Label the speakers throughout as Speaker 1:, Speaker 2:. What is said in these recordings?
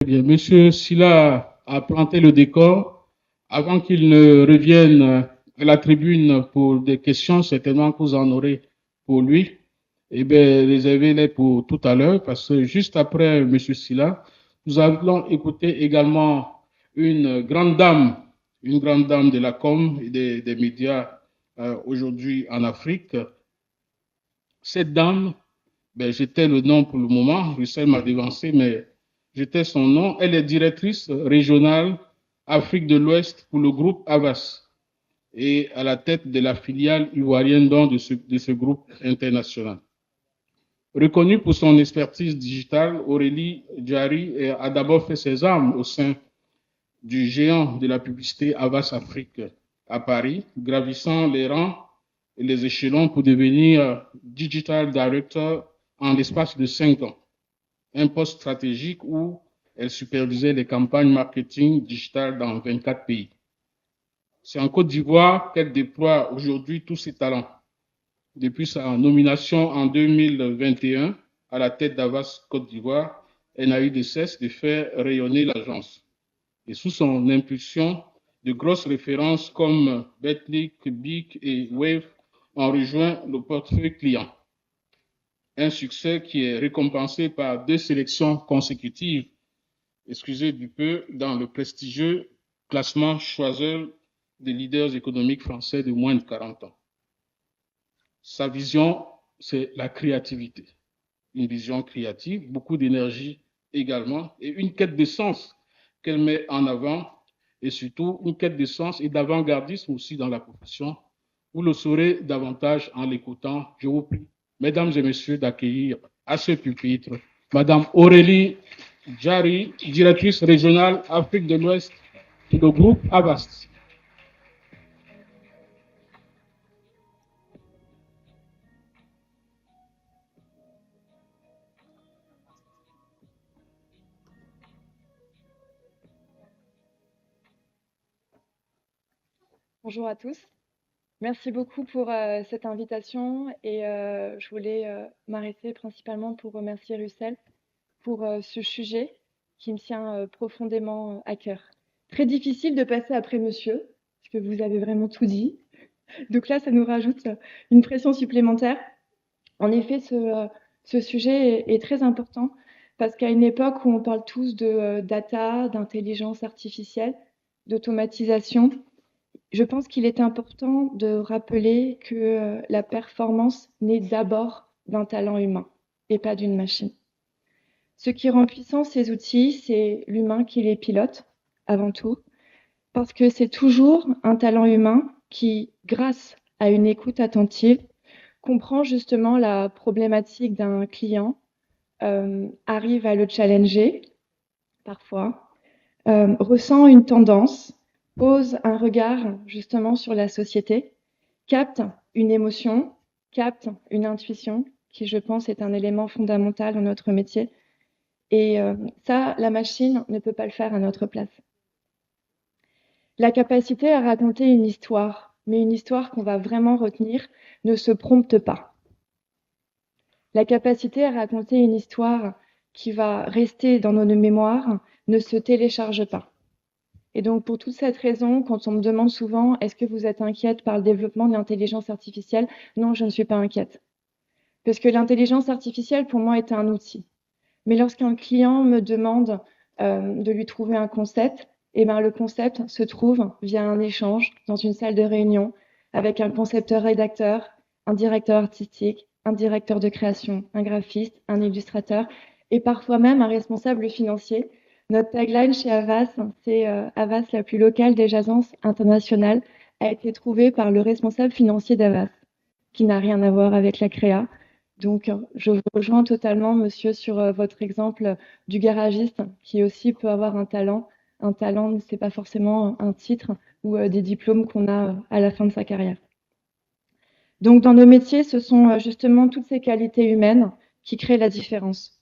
Speaker 1: Bien, Monsieur Silla a planté le décor avant qu'il ne revienne à la tribune pour des questions, certainement que vous en aurez pour lui. Eh bien, réservez-les pour tout à l'heure, parce que juste après Monsieur Silla, nous allons écouter également une grande dame de la com et des médias aujourd'hui en Afrique. Cette dame, ben, j'étais le nom pour le moment, Russell m'a devancé, mais j'étais son nom. Elle est directrice régionale Afrique de l'Ouest pour le groupe Havas et à la tête de la filiale ivoirienne de ce groupe international. Reconnue pour son expertise digitale, Aurélie Diary a d'abord fait ses armes au sein du géant de la publicité Havas Afrique à Paris, gravissant les rangs et les échelons pour devenir Digital Director en l'espace de 5 ans. Un poste stratégique où elle supervisait les campagnes marketing digitales dans 24 pays. C'est en Côte d'Ivoire qu'elle déploie aujourd'hui tous ses talents. Depuis sa nomination en 2021 à la tête d'Avas Côte d'Ivoire, elle n'a eu de cesse de faire rayonner l'agence. Et sous son impulsion, de grosses références comme Betclic, Bic et Wave ont rejoint le portefeuille client. Un succès qui est récompensé par 2 sélections consécutives, excusez du peu, dans le prestigieux classement Choiseul des leaders économiques français de moins de 40 ans. Sa vision, c'est la créativité. Une vision créative, beaucoup d'énergie également, et une quête de sens qu'elle met en avant, et surtout une quête de sens et d'avant-gardisme aussi dans la profession. Vous le saurez davantage en l'écoutant. Je vous prie, mesdames et messieurs, d'accueillir à ce pupitre Madame Aurélie Diary, directrice régionale Afrique de l'Ouest du groupe Avast.
Speaker 2: Bonjour à tous. Merci beaucoup pour cette invitation et je voulais m'arrêter principalement pour remercier Russell pour ce sujet qui me tient profondément à cœur. Très difficile de passer après monsieur, parce que vous avez vraiment tout dit. Donc là, ça nous rajoute une pression supplémentaire. En effet, ce sujet est très important parce qu'à une époque où on parle tous de data, d'intelligence artificielle, d'automatisation, je pense qu'il est important de rappeler que la performance naît d'abord d'un talent humain et pas d'une machine. Ce qui rend puissants ces outils, c'est l'humain qui les pilote avant tout, parce que c'est toujours un talent humain qui, grâce à une écoute attentive, comprend justement la problématique d'un client, arrive à le challenger parfois, ressent une tendance, pose un regard justement sur la société, capte une émotion, capte une intuition, qui je pense est un élément fondamental dans notre métier. Et ça, la machine ne peut pas le faire à notre place. La capacité à raconter une histoire, mais une histoire qu'on va vraiment retenir, ne se prompte pas. La capacité à raconter une histoire qui va rester dans nos mémoires ne se télécharge pas. Et donc, pour toute cette raison, quand on me demande souvent « Est-ce que vous êtes inquiète par le développement de l'intelligence artificielle ?» Non, je ne suis pas inquiète. Parce que l'intelligence artificielle, pour moi, est un outil. Mais lorsqu'un client me demande de lui trouver un concept, eh ben, le concept se trouve via un échange dans une salle de réunion avec un concepteur-rédacteur, un directeur artistique, un directeur de création, un graphiste, un illustrateur et parfois même un responsable financier. Notre tagline chez Havas, c'est Havas la plus locale des agences internationales, a été trouvée par le responsable financier d'Havas, qui n'a rien à voir avec la créa. Donc, je vous rejoins totalement, monsieur, sur votre exemple du garagiste, qui aussi peut avoir un talent. Un talent, c'est pas forcément un titre ou des diplômes qu'on a à la fin de sa carrière. Donc, dans nos métiers, ce sont justement toutes ces qualités humaines qui créent la différence.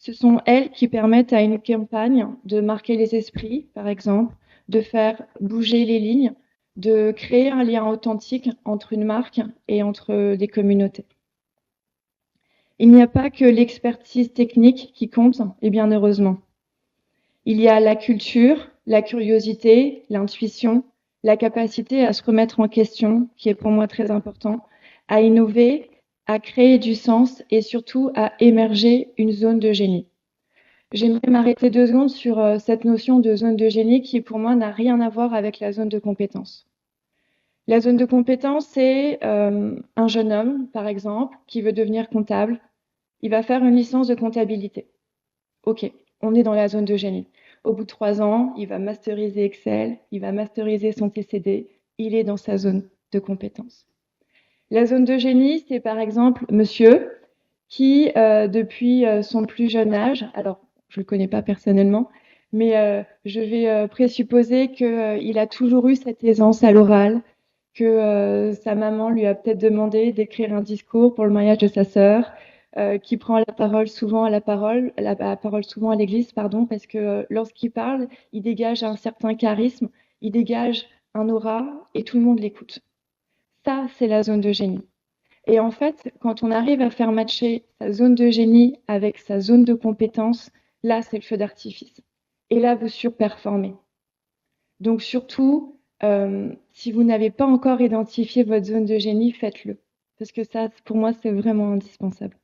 Speaker 2: Ce sont elles qui permettent à une campagne de marquer les esprits, par exemple, de faire bouger les lignes, de créer un lien authentique entre une marque et entre des communautés. Il n'y a pas que l'expertise technique qui compte, et bien heureusement. Il y a la culture, la curiosité, l'intuition, la capacité à se remettre en question, qui est pour moi très important, à innover, à créer du sens et surtout à émerger une zone de génie. J'aimerais m'arrêter 2 secondes sur cette notion de zone de génie qui, pour moi, n'a rien à voir avec la zone de compétence. La zone de compétence, c'est un jeune homme, par exemple, qui veut devenir comptable. Il va faire une licence de comptabilité. OK, on est dans la zone de génie. Au bout de 3 ans, il va masteriser Excel, il va masteriser son TCD, il est dans sa zone de compétence. La zone de génie, c'est par exemple monsieur qui, depuis son plus jeune âge, alors je ne le connais pas personnellement, mais je vais présupposer qu'il a toujours eu cette aisance à l'oral, que sa maman lui a peut-être demandé d'écrire un discours pour le mariage de sa sœur, qui prend la parole souvent à la parole souvent à l'église, pardon, parce que lorsqu'il parle, il dégage un certain charisme, il dégage un aura et tout le monde l'écoute. Ça, c'est la zone de génie. Et en fait, quand on arrive à faire matcher sa zone de génie avec sa zone de compétence, là, c'est le feu d'artifice. Et là, vous surperformez. Donc surtout, si vous n'avez pas encore identifié votre zone de génie, faites-le. Parce que ça, pour moi, c'est vraiment indispensable.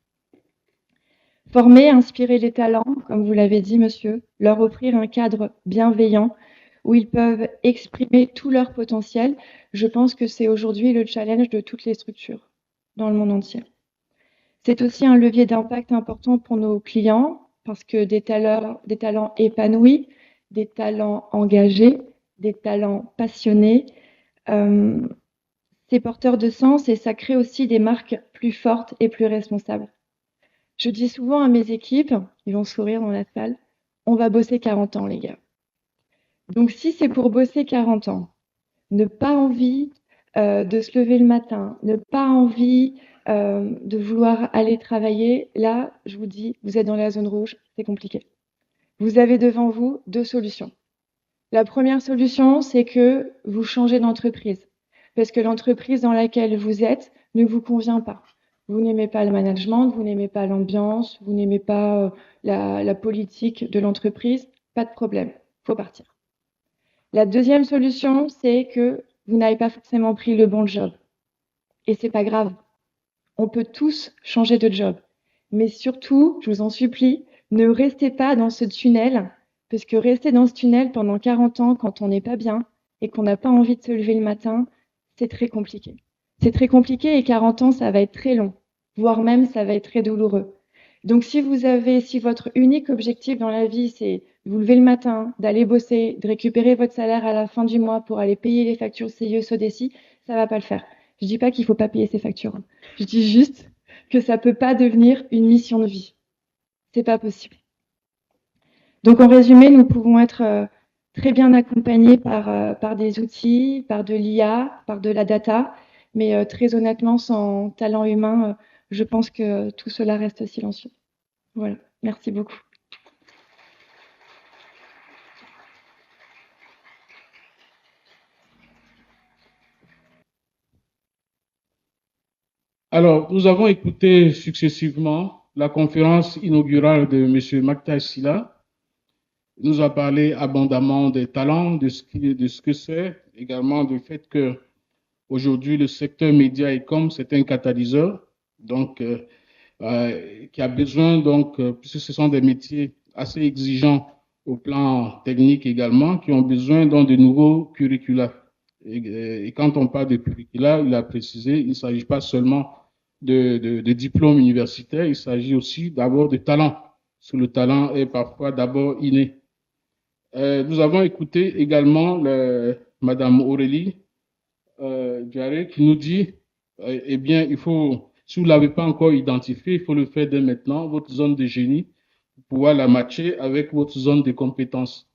Speaker 2: Former, inspirer les talents, comme vous l'avez dit, monsieur, leur offrir un cadre bienveillant où ils peuvent exprimer tout leur potentiel. Je pense que c'est aujourd'hui le challenge de toutes les structures dans le monde entier. C'est aussi un levier d'impact important pour nos clients parce que des talents épanouis, des talents engagés, des talents passionnés, c'est porteur de sens et ça crée aussi des marques plus fortes et plus responsables. Je dis souvent à mes équipes, ils vont sourire dans la salle, on va bosser 40 ans les gars. Donc si c'est pour bosser 40 ans, ne pas envie de se lever le matin, ne pas envie de vouloir aller travailler, là, je vous dis, vous êtes dans la zone rouge, c'est compliqué. Vous avez devant vous 2 solutions. La première solution, c'est que vous changez d'entreprise, parce que l'entreprise dans laquelle vous êtes ne vous convient pas. Vous n'aimez pas le management, vous n'aimez pas l'ambiance, vous n'aimez pas la politique de l'entreprise, pas de problème, faut partir. La deuxième solution, c'est que vous n'avez pas forcément pris le bon job. Et c'est pas grave. On peut tous changer de job. Mais surtout, je vous en supplie, ne restez pas dans ce tunnel, parce que rester dans ce tunnel pendant 40 ans quand on n'est pas bien et qu'on n'a pas envie de se lever le matin, c'est très compliqué. C'est très compliqué et 40 ans, ça va être très long, voire même ça va être très douloureux. Donc si votre unique objectif dans la vie, c'est de vous lever le matin, d'aller bosser, de récupérer votre salaire à la fin du mois pour aller payer les factures CIE, SODECI, ça va pas le faire. Je dis pas qu'il faut pas payer ses factures. Je dis juste que ça peut pas devenir une mission de vie. C'est pas possible. Donc en résumé, nous pouvons être très bien accompagnés par des outils, par de l'IA, par de la data, mais très honnêtement, sans talent humain, je pense que tout cela reste silencieux. Voilà, merci beaucoup.
Speaker 1: Alors, nous avons écouté successivement la conférence inaugurale de M. Mactaï Sylla. Il nous a parlé abondamment des talents, de ce que c'est, également du fait que aujourd'hui le secteur média et com c'est un catalyseur, donc qui a besoin puisque ce sont des métiers assez exigeants au plan technique également, qui ont besoin de nouveaux curricula. Et quand on parle de curricula, il a précisé, il ne s'agit pas seulement de diplômes universitaires, il s'agit aussi d'abord de talent. Parce que le talent est parfois d'abord inné. Nous avons écouté également Madame Aurélie Diaré qui nous dit, eh bien, si vous ne l'avez pas encore identifié, il faut le faire dès maintenant, votre zone de génie, pour pouvoir la matcher avec votre zone de compétence,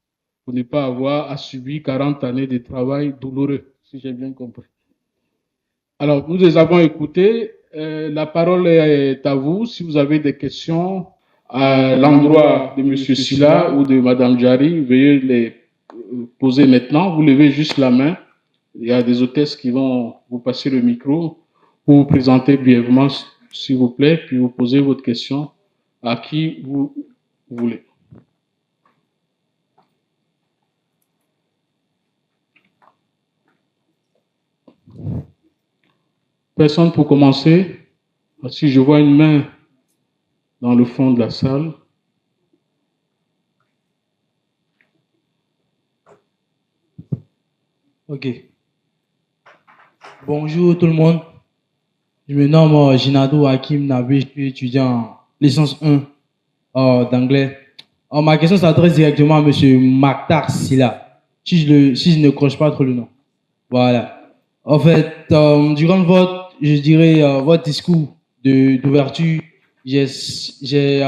Speaker 1: pour ne pas avoir à subir 40 années de travail douloureux, si j'ai bien compris. Alors, nous les avons écoutés. La parole est à vous. Si vous avez des questions à l'endroit de M. Sylla ou de Mme Diarry, veuillez les poser maintenant. Vous levez juste la main. Il y a des hôtesses qui vont vous passer le micro pour vous présenter brièvement, s'il vous plaît, puis vous posez votre question à qui vous voulez. Personne pour commencer? Si je vois une main dans le fond de la salle.
Speaker 3: Ok. Bonjour tout le monde. Je me nomme Ginado Hakim Nabi, je suis étudiant en licence 1 d'anglais. Ma question s'adresse directement à M. Maktar Silla, si je ne croche pas trop le nom. Voilà. En fait, durant je dirais, votre discours d'ouverture, j'ai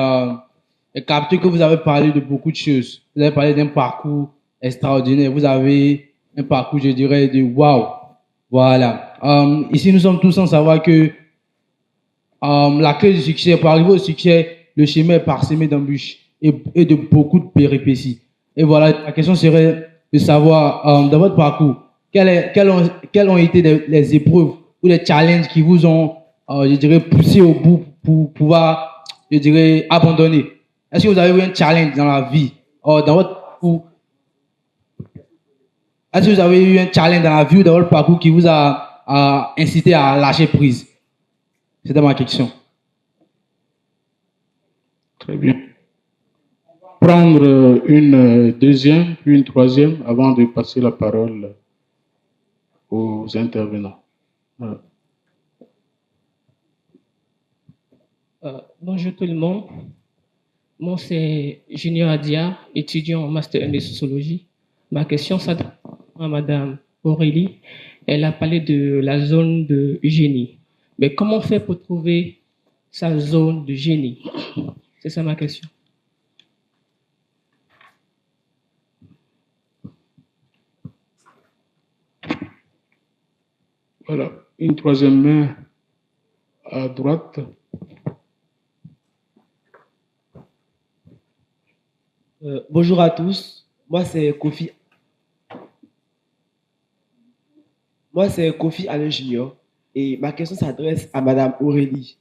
Speaker 3: capté que vous avez parlé de beaucoup de choses. Vous avez parlé d'un parcours extraordinaire. Vous avez un parcours, je dirais, de waouh. Voilà. Ici, nous sommes tous sans savoir que la clé du succès, pour arriver au succès, le chemin est parsemé d'embûches et de beaucoup de péripéties. Et voilà, la question serait de savoir, dans votre parcours, quelles ont été les épreuves ou les challenges qui vous ont, je dirais, poussé au bout pour pouvoir, je dirais, abandonner. Est-ce que vous avez eu un challenge dans la vie, dans votre parcours? Est-ce que vous avez eu un challenge dans la vie ou dans votre parcours qui vous a incité à lâcher prise? C'était ma question.
Speaker 1: Très bien. Prendre une deuxième, puis une troisième avant de passer la parole aux intervenants. Voilà.
Speaker 4: Bonjour tout le monde. Moi, c'est Junior Adia, étudiant en Master 1 de sociologie. Ma question s'adresse à Madame Aurélie. Elle a parlé de la zone de génie. Mais comment faire pour trouver sa zone de génie? C'est ça ma question.
Speaker 1: Voilà, une troisième main à droite.
Speaker 5: Bonjour à tous. Moi, c'est Kofi Alain Junior. Et ma question s'adresse à Madame Aurélie.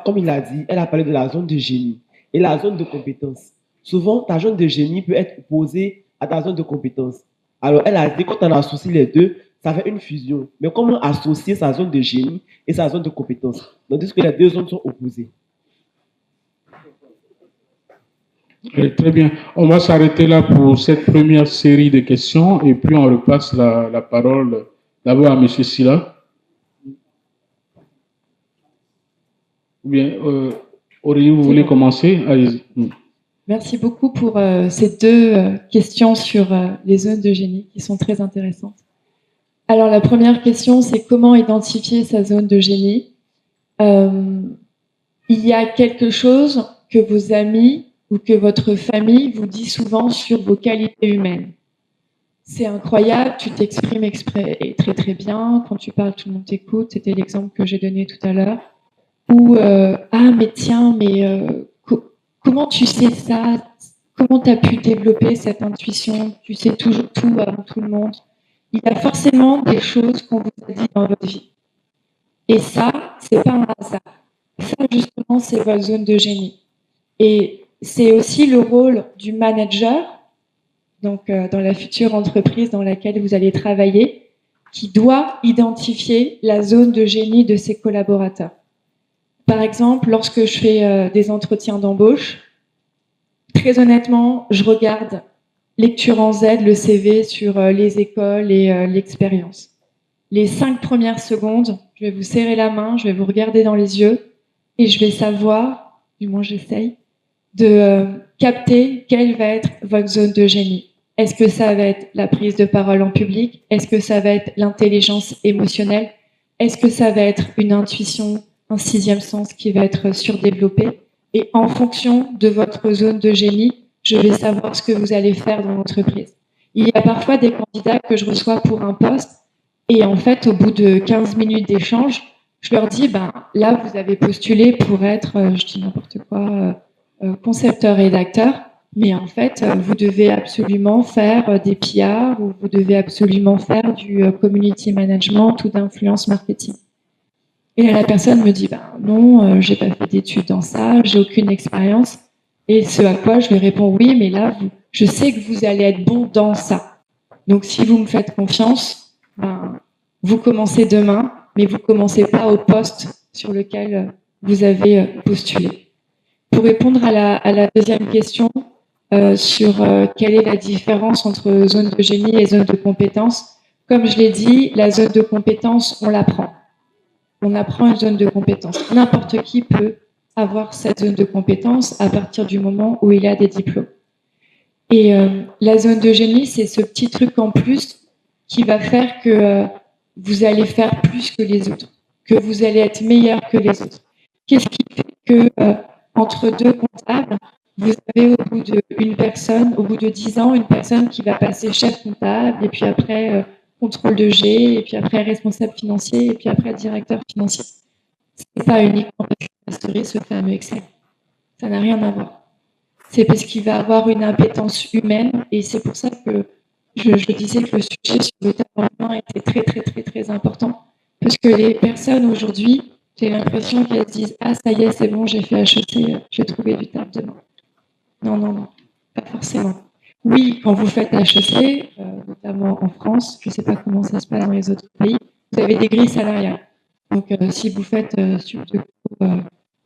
Speaker 5: Comme il l'a dit, elle a parlé de la zone de génie et la zone de compétence. Souvent, ta zone de génie peut être opposée à ta zone de compétence. Alors, elle a dit, quand on associe les deux, ça fait une fusion. Mais comment associer sa zone de génie et sa zone de compétence? Tandis que les deux zones sont opposées.
Speaker 1: Très bien. On va s'arrêter là pour cette première série de questions et puis on repasse la parole d'abord à M. Silla. Ou bien, Aurélie, vous voulez commencer? Allez-y.
Speaker 2: Merci beaucoup pour ces deux questions sur les zones de génie qui sont très intéressantes. Alors, la première question, c'est comment identifier sa zone de génie? Il y a quelque chose que vos amis ou que votre famille vous dit souvent sur vos qualités humaines. C'est incroyable, tu t'exprimes très très bien, quand tu parles, tout le monde t'écoute, c'était l'exemple que j'ai donné tout à l'heure. Ou ah mais tiens, mais comment tu sais ça? Comment tu as pu développer cette intuition? Tu sais toujours tout avant tout le monde. Il y a forcément des choses qu'on vous a dit dans votre vie. Et ça, c'est pas un hasard. Ça, justement, c'est votre zone de génie. Et c'est aussi le rôle du manager, donc dans la future entreprise dans laquelle vous allez travailler, qui doit identifier la zone de génie de ses collaborateurs. Par exemple, lorsque je fais des entretiens d'embauche, très honnêtement, je regarde lecture en Z, le CV sur les écoles et l'expérience. Les 5 premières secondes, je vais vous serrer la main, je vais vous regarder dans les yeux et je vais savoir, du moins j'essaye, de capter quelle va être votre zone de génie. Est-ce que ça va être la prise de parole en public? Est-ce que ça va être l'intelligence émotionnelle? Est-ce que ça va être une intuition, un 6e sens qui va être surdéveloppé? Et en fonction de votre zone de génie, je vais savoir ce que vous allez faire dans l'entreprise. Il y a parfois des candidats que je reçois pour un poste et en fait, au bout de 15 minutes d'échange, je leur dis, là, vous avez postulé pour être, je dis n'importe quoi, concepteur-rédacteur, mais en fait, vous devez absolument faire des PR ou vous devez absolument faire du community management ou d'influence marketing. Et là, la personne me dit, non, j'ai pas fait d'études dans ça, j'ai aucune expérience. Et ce à quoi je lui réponds, oui, mais là, je sais que vous allez être bon dans ça. Donc, si vous me faites confiance, vous commencez demain, mais vous commencez pas au poste sur lequel vous avez postulé. Pour répondre à la deuxième question sur quelle est la différence entre zone de génie et zone de compétence, comme je l'ai dit, la zone de compétence, on l'apprend. On apprend une zone de compétence. N'importe qui peut avoir cette zone de compétence à partir du moment où il a des diplômes. Et la zone de génie, c'est ce petit truc en plus qui va faire que vous allez faire plus que les autres, que vous allez être meilleur que les autres. Qu'est-ce qui fait que entre deux comptables, vous avez au bout d'une personne, au bout de 10 ans, une personne qui va passer chef comptable, et puis après contrôle de G, et puis après responsable financier, et puis après directeur financier. C'est pas uniquement parce qu'il a instauré ce fameux Excel. Ça n'a rien à voir. C'est parce qu'il va avoir une impétence humaine, et c'est pour ça que je disais que le sujet sur le talent humain était très, très, très, très important. Parce que les personnes aujourd'hui, j'ai l'impression qu'elles se disent « Ah, ça y est, c'est bon, j'ai fait HEC, j'ai trouvé du taf demain. » Non, non, non, pas forcément. Oui, quand vous faites HEC, notamment en France, je ne sais pas comment ça se passe dans les autres pays, vous avez des grilles salariales. Donc, si vous faites Sup de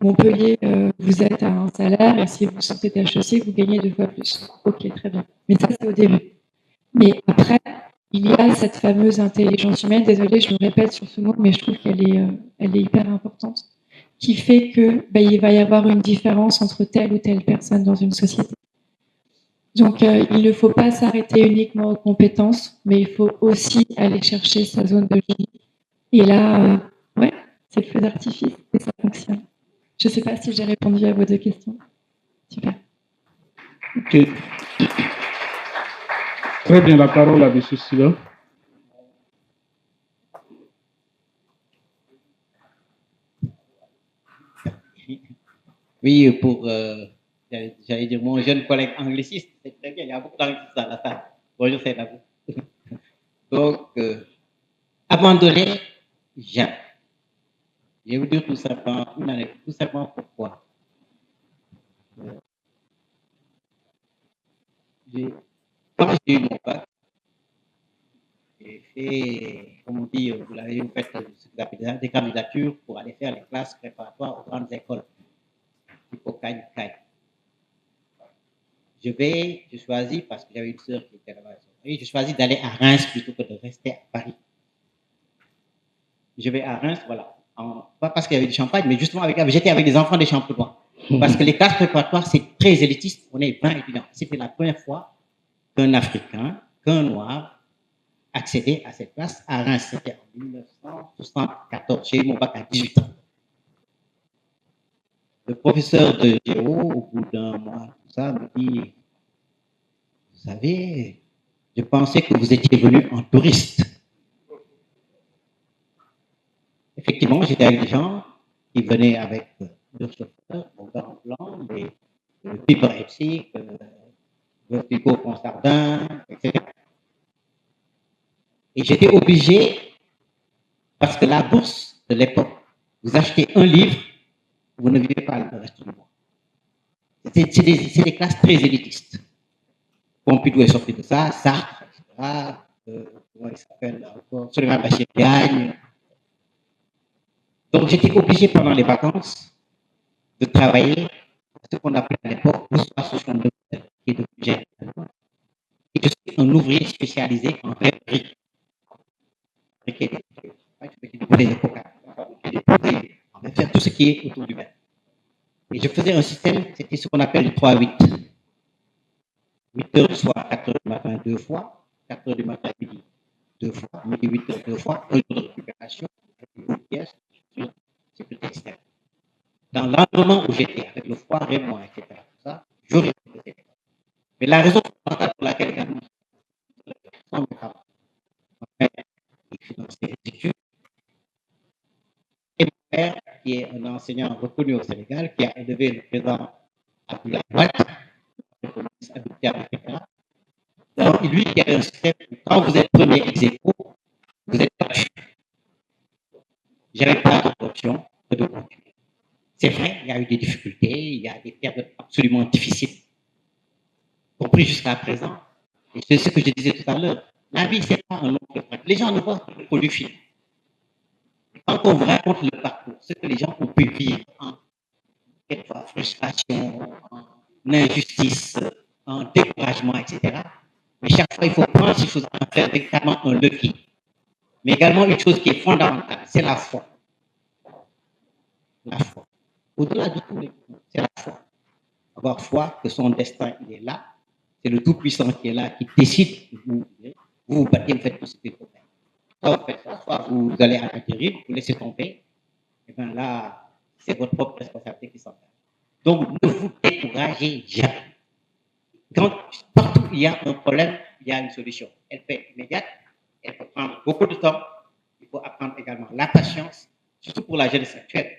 Speaker 2: Montpellier, vous êtes à un salaire, et si vous sortez de HEC, vous gagnez 2 fois plus. Ok, très bien. Mais ça, c'est au début. Mais après, il y a cette fameuse intelligence humaine, désolée, je me répète sur ce mot, mais je trouve qu'elle est hyper importante, qui fait que il va y avoir une différence entre telle ou telle personne dans une société. Donc, il ne faut pas s'arrêter uniquement aux compétences, mais il faut aussi aller chercher sa zone de génie. Et là, ouais, c'est le feu d'artifice et ça fonctionne. Je ne sais pas si j'ai répondu à vos 2 questions. Super.
Speaker 1: Ok. Très bien, la parole à M. Silla.
Speaker 6: Oui, pour, j'allais dire, mon jeune collègue angliciste, c'est très bien, il y a beaucoup d'anglicistes dans la salle. Bonjour, c'est à vous. Donc, abandonner, jamais. Je vais vous dire tout simplement, tout simplement pourquoi. Quand j'ai eu mon bac, j'ai fait, comme on dit, vous l'avez fait, ce que vous appelez des candidatures pour aller faire les classes préparatoires aux grandes écoles, au Cagne. Je choisis, parce que j'avais une sœur qui était là-bas, je choisis d'aller à Reims plutôt que de rester à Paris. Je vais à Reims, voilà. Pas parce qu'il y avait du champagne, mais justement, j'étais avec des enfants des Champenois. Parce que les classes préparatoires, c'est très élitiste. On est 20 étudiants. C'était la première fois qu'un Africain, qu'un Noir, accédait à cette place à Reims. C'était en 1974. J'ai eu mon bac à 18 ans. Le professeur de Géo, au bout d'un mois, tout ça, me dit, vous savez, je pensais que vous étiez venu en touriste. Effectivement, j'étais avec des gens qui venaient avec leur chauffeur, mon gars blanc, des Piper FC, Pico Constardin, etc. Et j'étais obligé, parce que la bourse de l'époque, vous achetez un livre, vous ne vivez pas le reste du mois. C'est des classes très élitistes. Pompidou est sorti de ça, Sartre, etc. Comment il s'appelle encore, Suleiman Bachir Gagne. Donc j'étais obligé pendant les vacances de travailler ce qu'on appelait à l'époque l'ossation de qui est de budget. Et je suis un ouvrier spécialisé en verrerie. Faire tout ce qui est autour du verre. Et je faisais un système, c'était ce qu'on appelle le 3-8. 8 heures du soir, 4 heures du matin, 2 fois, 4 heures du matin, midi, 2 fois, midi, 8 heures, 2 fois, 1 jour de récupération, une pièce, sécurité externe. Dans l'environnement où j'étais, avec le froid, Raymond, etc., tout ça, j'aurais pu faire. Mais la raison fondamentale pour laquelle également, sans mes parents, mon père, il finançait les études, et mon père, qui est un enseignant reconnu au Sénégal, qui a élevé le président Abdoulaye Wade, etc. Donc, lui qui avait un système, quand vous êtes premier ex aequo, vous êtes battu. J'avais pas d'autre option que de continuer. C'est vrai, il y a eu des difficultés, il y a des périodes absolument difficiles, compris jusqu'à présent. Et c'est ce que je disais tout à l'heure. La vie, c'est pas un long fleuve. Les gens ne voient que le produit fini. Quand on raconte le parcours, ce que les gens ont pu vivre en quelquefois frustration, en injustice, en découragement, etc. Mais chaque fois, il faut prendre ces choses à faire véritablement un levier. Mais également une chose qui est fondamentale, c'est la foi. La foi. Au-delà de tout, c'est la foi. Avoir foi que son destin, il est là. C'est le Tout-Puissant qui est là, qui décide. Vous vous battez, vous faites tout ce qu'il faut faire. Soit vous faites ça, soit vous allez atterrir, vous laissez tomber. Et bien là, c'est votre propre responsabilité qui s'en fait. Donc, ne vous découragez jamais. Quand partout il y a un problème, il y a une solution. Elle peut être immédiate, elle peut prendre beaucoup de temps. Il faut apprendre également la patience, surtout pour la jeunesse actuelle.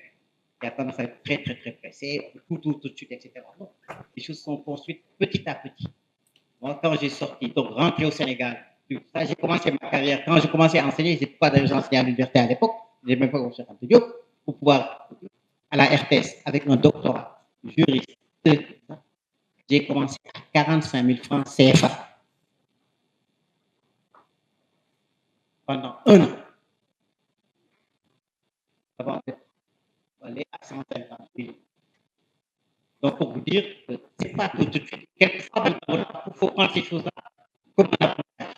Speaker 6: Il y a tendance à être très, très, très pressé, tout de suite, etc. Non. Les choses sont construites petit à petit. Moi, quand j'ai sorti, donc rentré au Sénégal, ça, j'ai commencé ma carrière. Quand j'ai commencé à enseigner, je n'étais pas déjà enseigné à l'université à l'époque. Je n'ai même pas commencé à Diop pour pouvoir, à la RTS, avec un doctorat, juriste, j'ai commencé à 45 000 francs CFA. Pendant un an. Avant aller à 150 000. Donc, pour vous dire que ce n'est pas tout de suite. Quelquefois, il faut prendre ces choses-là comme un apprentissage.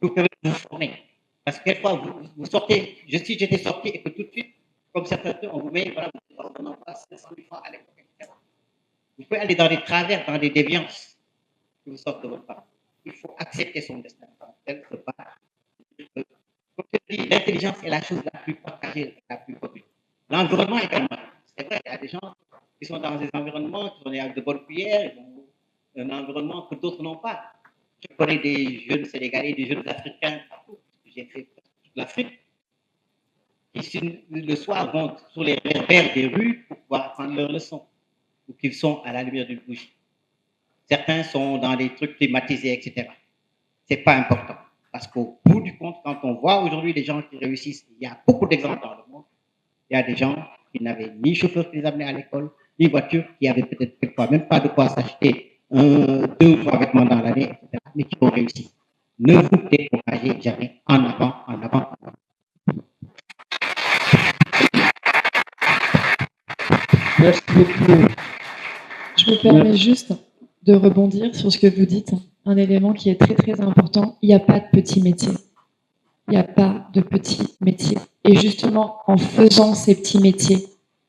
Speaker 6: Vous pouvez vous former. Parce que quelquefois, vous sortez, si j'étais sorti et que tout de suite, comme certains, on vous met, voilà, on en passe 500 000 francs à l'époque, etc. Vous pouvez aller dans des travers, dans des déviances, que vous sortez de votre part. Il faut accepter son destin. Comme je dis, l'intelligence est la chose la plus partagée, la plus populaire. L'environnement également. C'est vrai, il y a des gens qui sont dans des environnements, qui sont avec de bonnes cuillères, ils ont un environnement que d'autres n'ont pas. Je connais des jeunes Sénégalais, des jeunes Africains, partout. J'ai fait toute l'Afrique. Qui, le soir, vont sur les réverbères des rues pour pouvoir apprendre leurs leçons, ou qu'ils sont à la lumière d'une bougie. Certains sont dans des trucs climatisés, etc. Ce n'est pas important. Parce qu'au bout du compte, quand on voit aujourd'hui les gens qui réussissent, il y a beaucoup d'exemples dans le monde. Il y a des gens qui n'avaient ni chauffeur qui les amenait à l'école, ni voiture, qui avaient peut-être quelquefois même pas de quoi s'acheter 2 ou 3 vêtements dans l'année, etc., mais qui ont réussi. Ne vous découragez jamais. En avant, en avant, en avant.
Speaker 1: Merci beaucoup.
Speaker 2: Je me permets juste de rebondir sur ce que vous dites. Un élément qui est très très important, il n'y a pas de petit métier. Il n'y a pas de petits métiers. Et justement, en faisant ces petits métiers,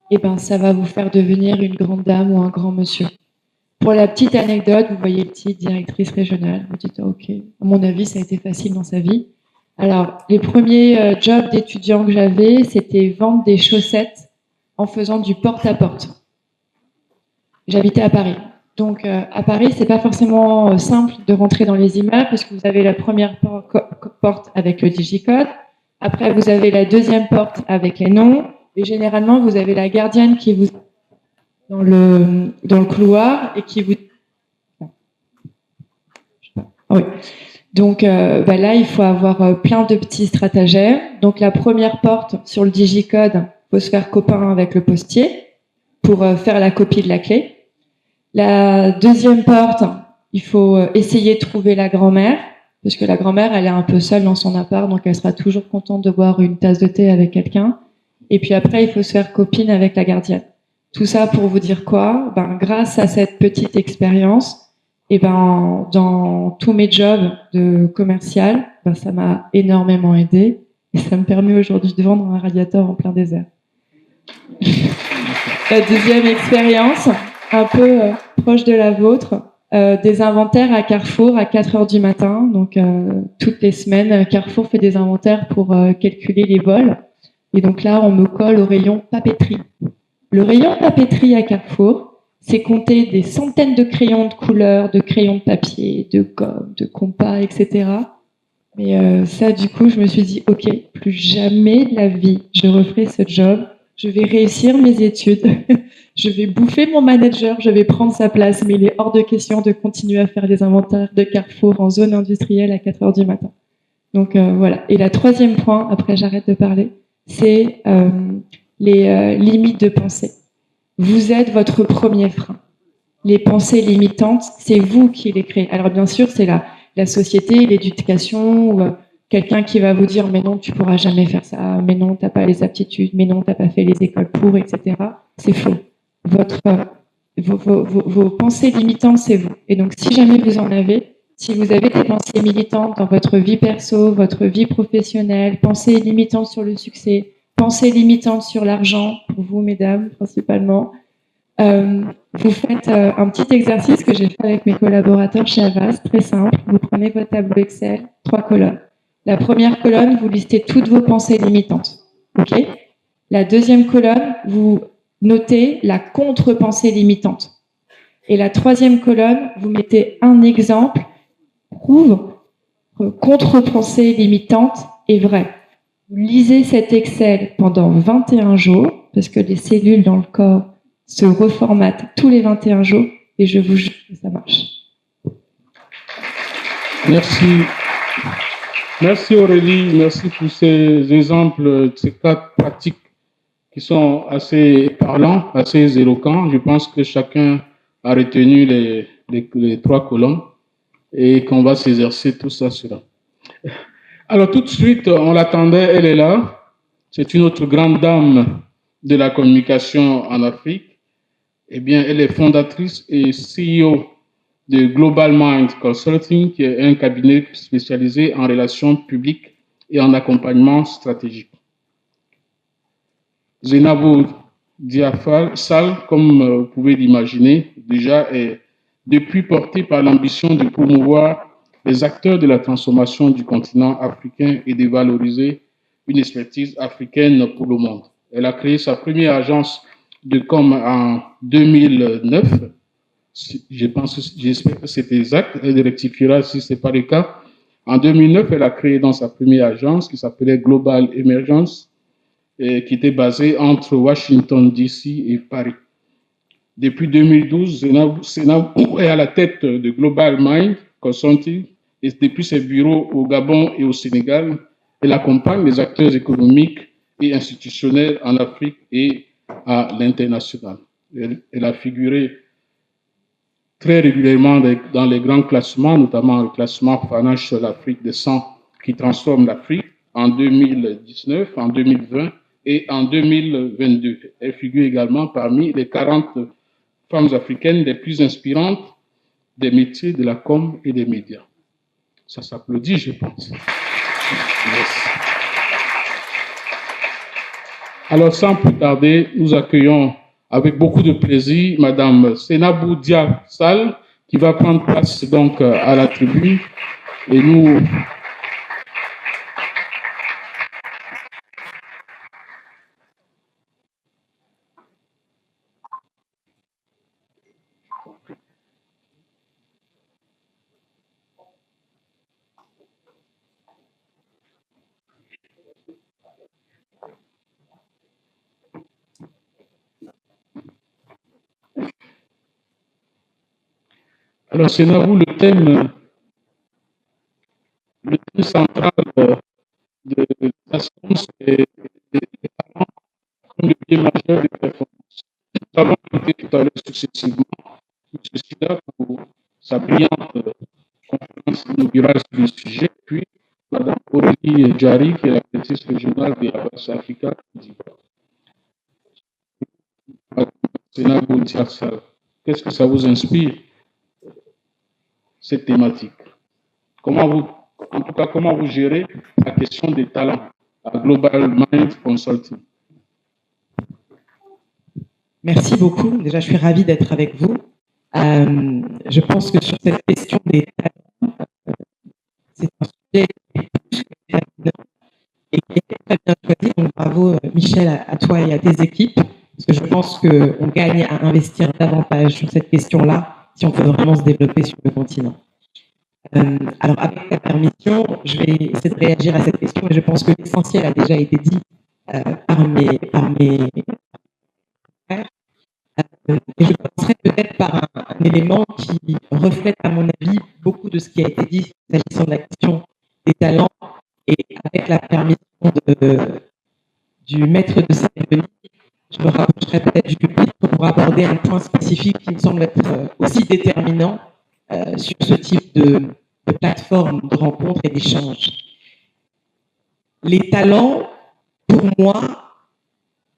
Speaker 2: eh ben, ça va vous faire devenir une grande dame ou un grand monsieur. Pour la petite anecdote, vous voyez petite directrice régionale, vous dites ok, à mon avis, ça a été facile dans sa vie. Alors, les premiers jobs d'étudiants que j'avais, c'était vendre des chaussettes en faisant du porte-à-porte. J'habitais à Paris. Donc, à Paris, c'est pas forcément simple de rentrer dans les immeubles parce que vous avez la première porte avec le digicode. Après, vous avez la deuxième porte avec les noms. Et généralement, vous avez la gardienne qui vous dans le couloir et qui vous. Oui. Donc, là, il faut avoir plein de petits stratagèmes. Donc, la première porte sur le digicode, il faut se faire copain avec le postier pour faire la copie de la clé. La deuxième porte, il faut essayer de trouver la grand-mère, parce que la grand-mère, elle est un peu seule dans son appart, donc elle sera toujours contente de boire une tasse de thé avec quelqu'un. Et puis après, il faut se faire copine avec la gardienne. Tout ça pour vous dire quoi ? Grâce à cette petite expérience, dans tous mes jobs de commercial, ça m'a énormément aidé et ça me permet aujourd'hui de vendre un radiateur en plein désert. La deuxième expérience, un peu proche de la vôtre, des inventaires à Carrefour à 4h du matin. Donc, toutes les semaines, Carrefour fait des inventaires pour calculer les vols. Et donc là, on me colle au rayon papeterie. Le rayon papeterie à Carrefour, c'est compter des centaines de crayons de couleur, de crayons de papier, de gomme, de compas, etc. Mais ça, du coup, je me suis dit, ok, plus jamais de la vie, je referai ce job. Je vais réussir mes études, je vais bouffer mon manager, je vais prendre sa place, mais il est hors de question de continuer à faire des inventaires de Carrefour en zone industrielle à 4h du matin. Donc voilà. Et la troisième point, après j'arrête de parler, c'est les limites de pensée. Vous êtes votre premier frein. Les pensées limitantes, c'est vous qui les créez. Alors bien sûr, c'est la société, l'éducation, quelqu'un qui va vous dire mais non, tu pourras jamais faire ça, mais non, t'as pas les aptitudes, mais non, t'as pas fait les écoles pour, etc. C'est faux. Vos pensées limitantes, c'est vous. Et donc, si jamais vous en avez, si vous avez des pensées militantes dans votre vie perso, votre vie professionnelle, pensées limitantes sur le succès, pensées limitantes sur l'argent, pour vous, mesdames, principalement, vous faites un petit exercice que j'ai fait avec mes collaborateurs chez Avast, très simple. Vous prenez votre tableau Excel, 3 colonnes. La première colonne, vous listez toutes vos pensées limitantes. OK ? La deuxième colonne, vous notez la contre-pensée limitante. Et la troisième colonne, vous mettez un exemple, prouve que contre-pensée limitante est vraie. Vous lisez cet Excel pendant 21 jours, parce que les cellules dans le corps se reformatent tous les 21 jours, et je vous jure que ça marche.
Speaker 1: Merci. Merci Aurélie, merci pour ces exemples, ces cas pratiques qui sont assez parlants, assez éloquents. Je pense que chacun a retenu les 3 colonnes et qu'on va s'exercer tout ça sur là. Alors tout de suite, on l'attendait, elle est là. C'est une autre grande dame de la communication en Afrique. Eh bien, elle est fondatrice et CEO de Global Mind Consulting, qui est un cabinet spécialisé en relations publiques et en accompagnement stratégique. Zainabou Sall, comme vous pouvez l'imaginer, déjà est depuis portée par l'ambition de promouvoir les acteurs de la transformation du continent africain et de valoriser une expertise africaine pour le monde. Elle a créé sa première agence de com en 2009. J'espère que c'est exact. Elle rectifiera si ce n'est pas le cas. En 2009, elle a créé dans sa première agence qui s'appelait Global Emergence, qui était basée entre Washington, D.C. et Paris. Depuis 2012, Zainabou est à la tête de Global Mind Consulting et depuis ses bureaux au Gabon et au Sénégal, elle accompagne les acteurs économiques et institutionnels en Afrique et à l'international. Elle a figuré très régulièrement dans les grands classements, notamment le classement Financial Afrique des 100 qui transforme l'Afrique en 2019, en 2020 et en 2022. Elle figure également parmi les 40 femmes africaines les plus inspirantes des métiers de la com et des médias. Ça s'applaudit, je pense. Merci. Alors, sans plus tarder, nous accueillons avec beaucoup de plaisir Madame Zainabou Sall, qui va prendre place donc à la tribune. Et nous... Alors, Zainabou, le thème central de la science est les talents comme le biais majeur de performance. Nous avons écouté tout à l'heure successivement tout ceci-là pour sa brillante conférence inaugurale sur le sujet, puis Mme Aurélie Djari, qui est la directrice régionale de Avast Africa Côte d'Ivoire. Zainabou Sall, qu'est-ce que ça vous inspire, cette thématique? Comment vous gérez la question des talents à Global Mind Consulting?
Speaker 7: Merci beaucoup. Déjà, je suis ravie d'être avec vous. Je pense que sur cette question des talents, c'est un sujet et qui est très bien choisi. Donc, bravo, Michel, à toi et à tes équipes, parce que je pense qu'on gagne à investir davantage sur cette question-là si on peut vraiment se développer sur le continent. Alors, avec ta permission, je vais essayer de réagir à cette question et je pense que l'essentiel a déjà été dit par mes frères. Et je commencerai peut-être par un élément qui reflète, à mon avis, beaucoup de ce qui a été dit s'agissant de la question des talents. Et avec la permission du maître de cérémonie, je me rapprocherai peut-être du pupitre pour aborder un point spécifique qui me semble être aussi déterminant sur ce type de plateforme de rencontre et d'échange. les talents, pour moi,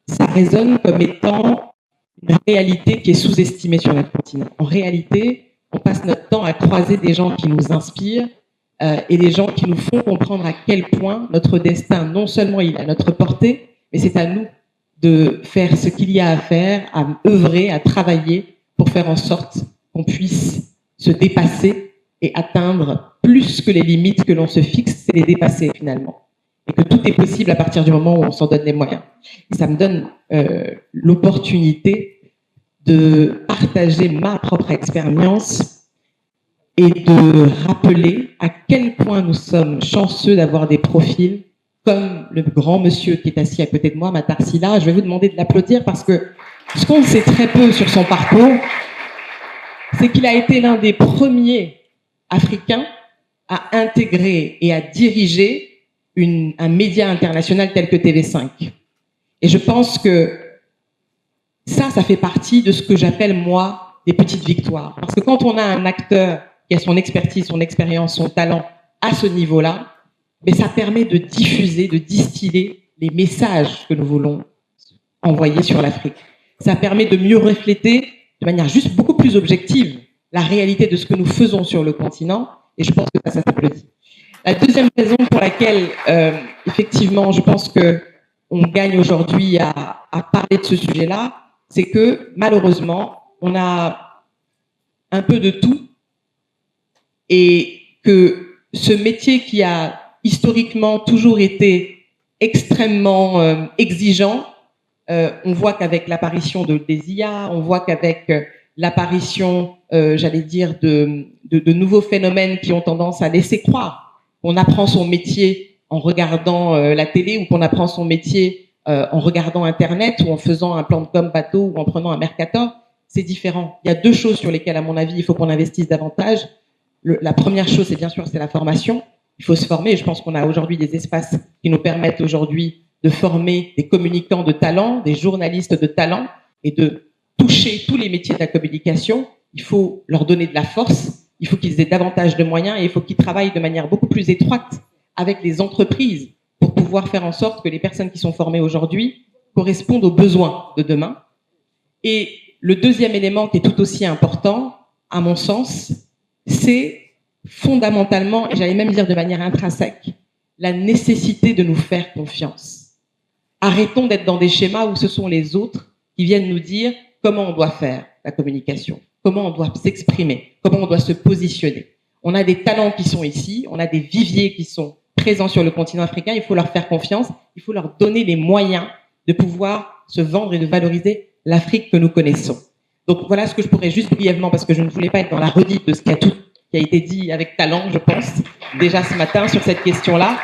Speaker 7: ça résonne comme étant une réalité qui est sous-estimée sur notre continent. En réalité, on passe notre temps à croiser des gens qui nous inspirent et des gens qui nous font comprendre à quel point notre destin, non seulement il est à notre portée, mais c'est à nous de faire ce qu'il y a à faire, à œuvrer, à travailler pour faire en sorte qu'on puisse se dépasser et atteindre plus que les limites que l'on se fixe, c'est les dépasser finalement. Et que tout est possible à partir du moment où on s'en donne les moyens. Et ça me donne l'opportunité de partager ma propre expérience et de rappeler à quel point nous sommes chanceux d'avoir des profils comme le grand monsieur qui est assis à côté de moi, Matar Sylla. Je vais vous demander de l'applaudir parce que ce qu'on sait très peu sur son parcours, c'est qu'il a été l'un des premiers Africains à intégrer et à diriger un média international tel que TV5. Et je pense que ça fait partie de ce que j'appelle, moi, des petites victoires. Parce que quand on a un acteur qui a son expertise, son expérience, son talent à ce niveau-là, mais ça permet de diffuser, de distiller les messages que nous voulons envoyer sur l'Afrique. Ça permet de mieux refléter, de manière juste beaucoup plus objective, la réalité de ce que nous faisons sur le continent. Et je pense que ça s'applaudit. La deuxième raison pour laquelle, effectivement, je pense que on gagne aujourd'hui à parler de ce sujet-là, c'est que, malheureusement, on a un peu de tout et que ce métier qui a historiquement toujours été extrêmement exigeant, on voit qu'avec l'apparition des IA, on voit qu'avec l'apparition, j'allais dire, de nouveaux phénomènes qui ont tendance à laisser croire qu'on apprend son métier en regardant la télé ou qu'on apprend son métier en regardant Internet ou en faisant un plan de com bateau ou en prenant un Mercator, c'est différent. Il y a deux choses sur lesquelles, à mon avis, il faut qu'on investisse davantage. La première chose, c'est bien sûr, c'est la formation. Il faut se former. Et je pense qu'on a aujourd'hui des espaces qui nous permettent aujourd'hui de former des communicants de talent, des journalistes de talent et de toucher tous les métiers de la communication. Il faut leur donner de la force. Il faut qu'ils aient davantage de moyens et il faut qu'ils travaillent de manière beaucoup plus étroite avec les entreprises pour pouvoir faire en sorte que les personnes qui sont formées aujourd'hui correspondent aux besoins de demain. Et le deuxième élément qui est tout aussi important, à mon sens, c'est fondamentalement, et j'allais même dire de manière intrinsèque, la nécessité de nous faire confiance. Arrêtons d'être dans des schémas où ce sont les autres qui viennent nous dire comment on doit faire la communication, comment on doit s'exprimer, comment on doit se positionner. On a des talents qui sont ici, on a des viviers qui sont présents sur le continent africain, il faut leur faire confiance, il faut leur donner les moyens de pouvoir se vendre et de valoriser l'Afrique que nous connaissons. Donc voilà ce que je pourrais juste brièvement, parce que je ne voulais pas être dans la redite de ce qui a été dit avec talent, je pense, déjà ce matin sur cette question-là.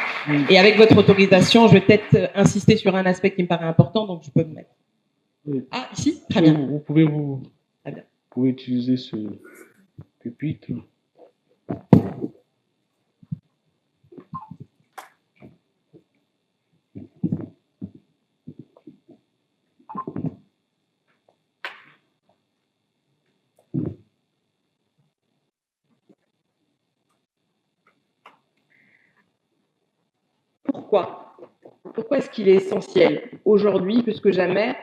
Speaker 7: Et avec votre autorisation, je vais peut-être insister sur un aspect qui me paraît important, donc je peux me mettre.
Speaker 1: Oui.
Speaker 7: Ah, ici? Très bien.
Speaker 1: Vous pouvez utiliser ce pupitre.
Speaker 7: Pourquoi est-ce qu'il est essentiel aujourd'hui, plus que jamais,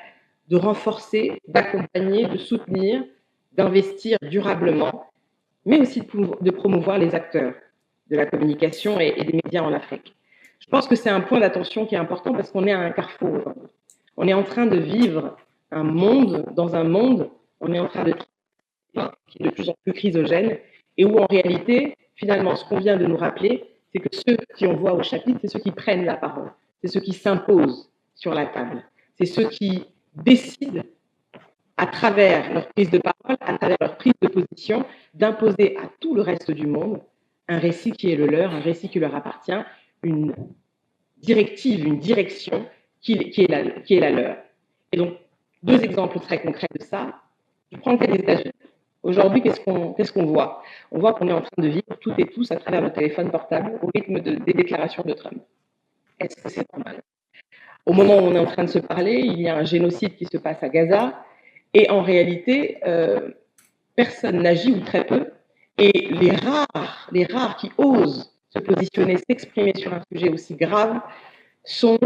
Speaker 7: de renforcer, d'accompagner, de soutenir, d'investir durablement, mais aussi de promouvoir les acteurs de la communication et des médias en Afrique? Je pense que c'est un point d'attention qui est important parce qu'on est à un carrefour aujourd'hui. On est en train de vivre un monde, dans un monde, on est en train de qui est de plus en plus chrysogène et où en réalité, finalement, ce qu'on vient de nous rappeler, c'est que ceux qui on voit au chapitre, c'est ceux qui prennent la parole, c'est ceux qui s'imposent sur la table, c'est ceux qui décident à travers leur prise de parole, à travers leur prise de position, d'imposer à tout le reste du monde un récit qui est le leur, un récit qui leur appartient, une directive, une direction qui est la leur. Et donc, deux exemples très concrets de ça. Je prends le cas des États-Unis. Aujourd'hui, qu'est-ce qu'on voit? On voit qu'on est en train de vivre toutes et tous à travers nos téléphones portables au rythme des déclarations de Trump. Est-ce que c'est normal? Au moment où on est en train de se parler, il y a un génocide qui se passe à Gaza et en réalité, personne n'agit ou très peu. Et les rares qui osent se positionner, s'exprimer sur un sujet aussi grave,
Speaker 8: sont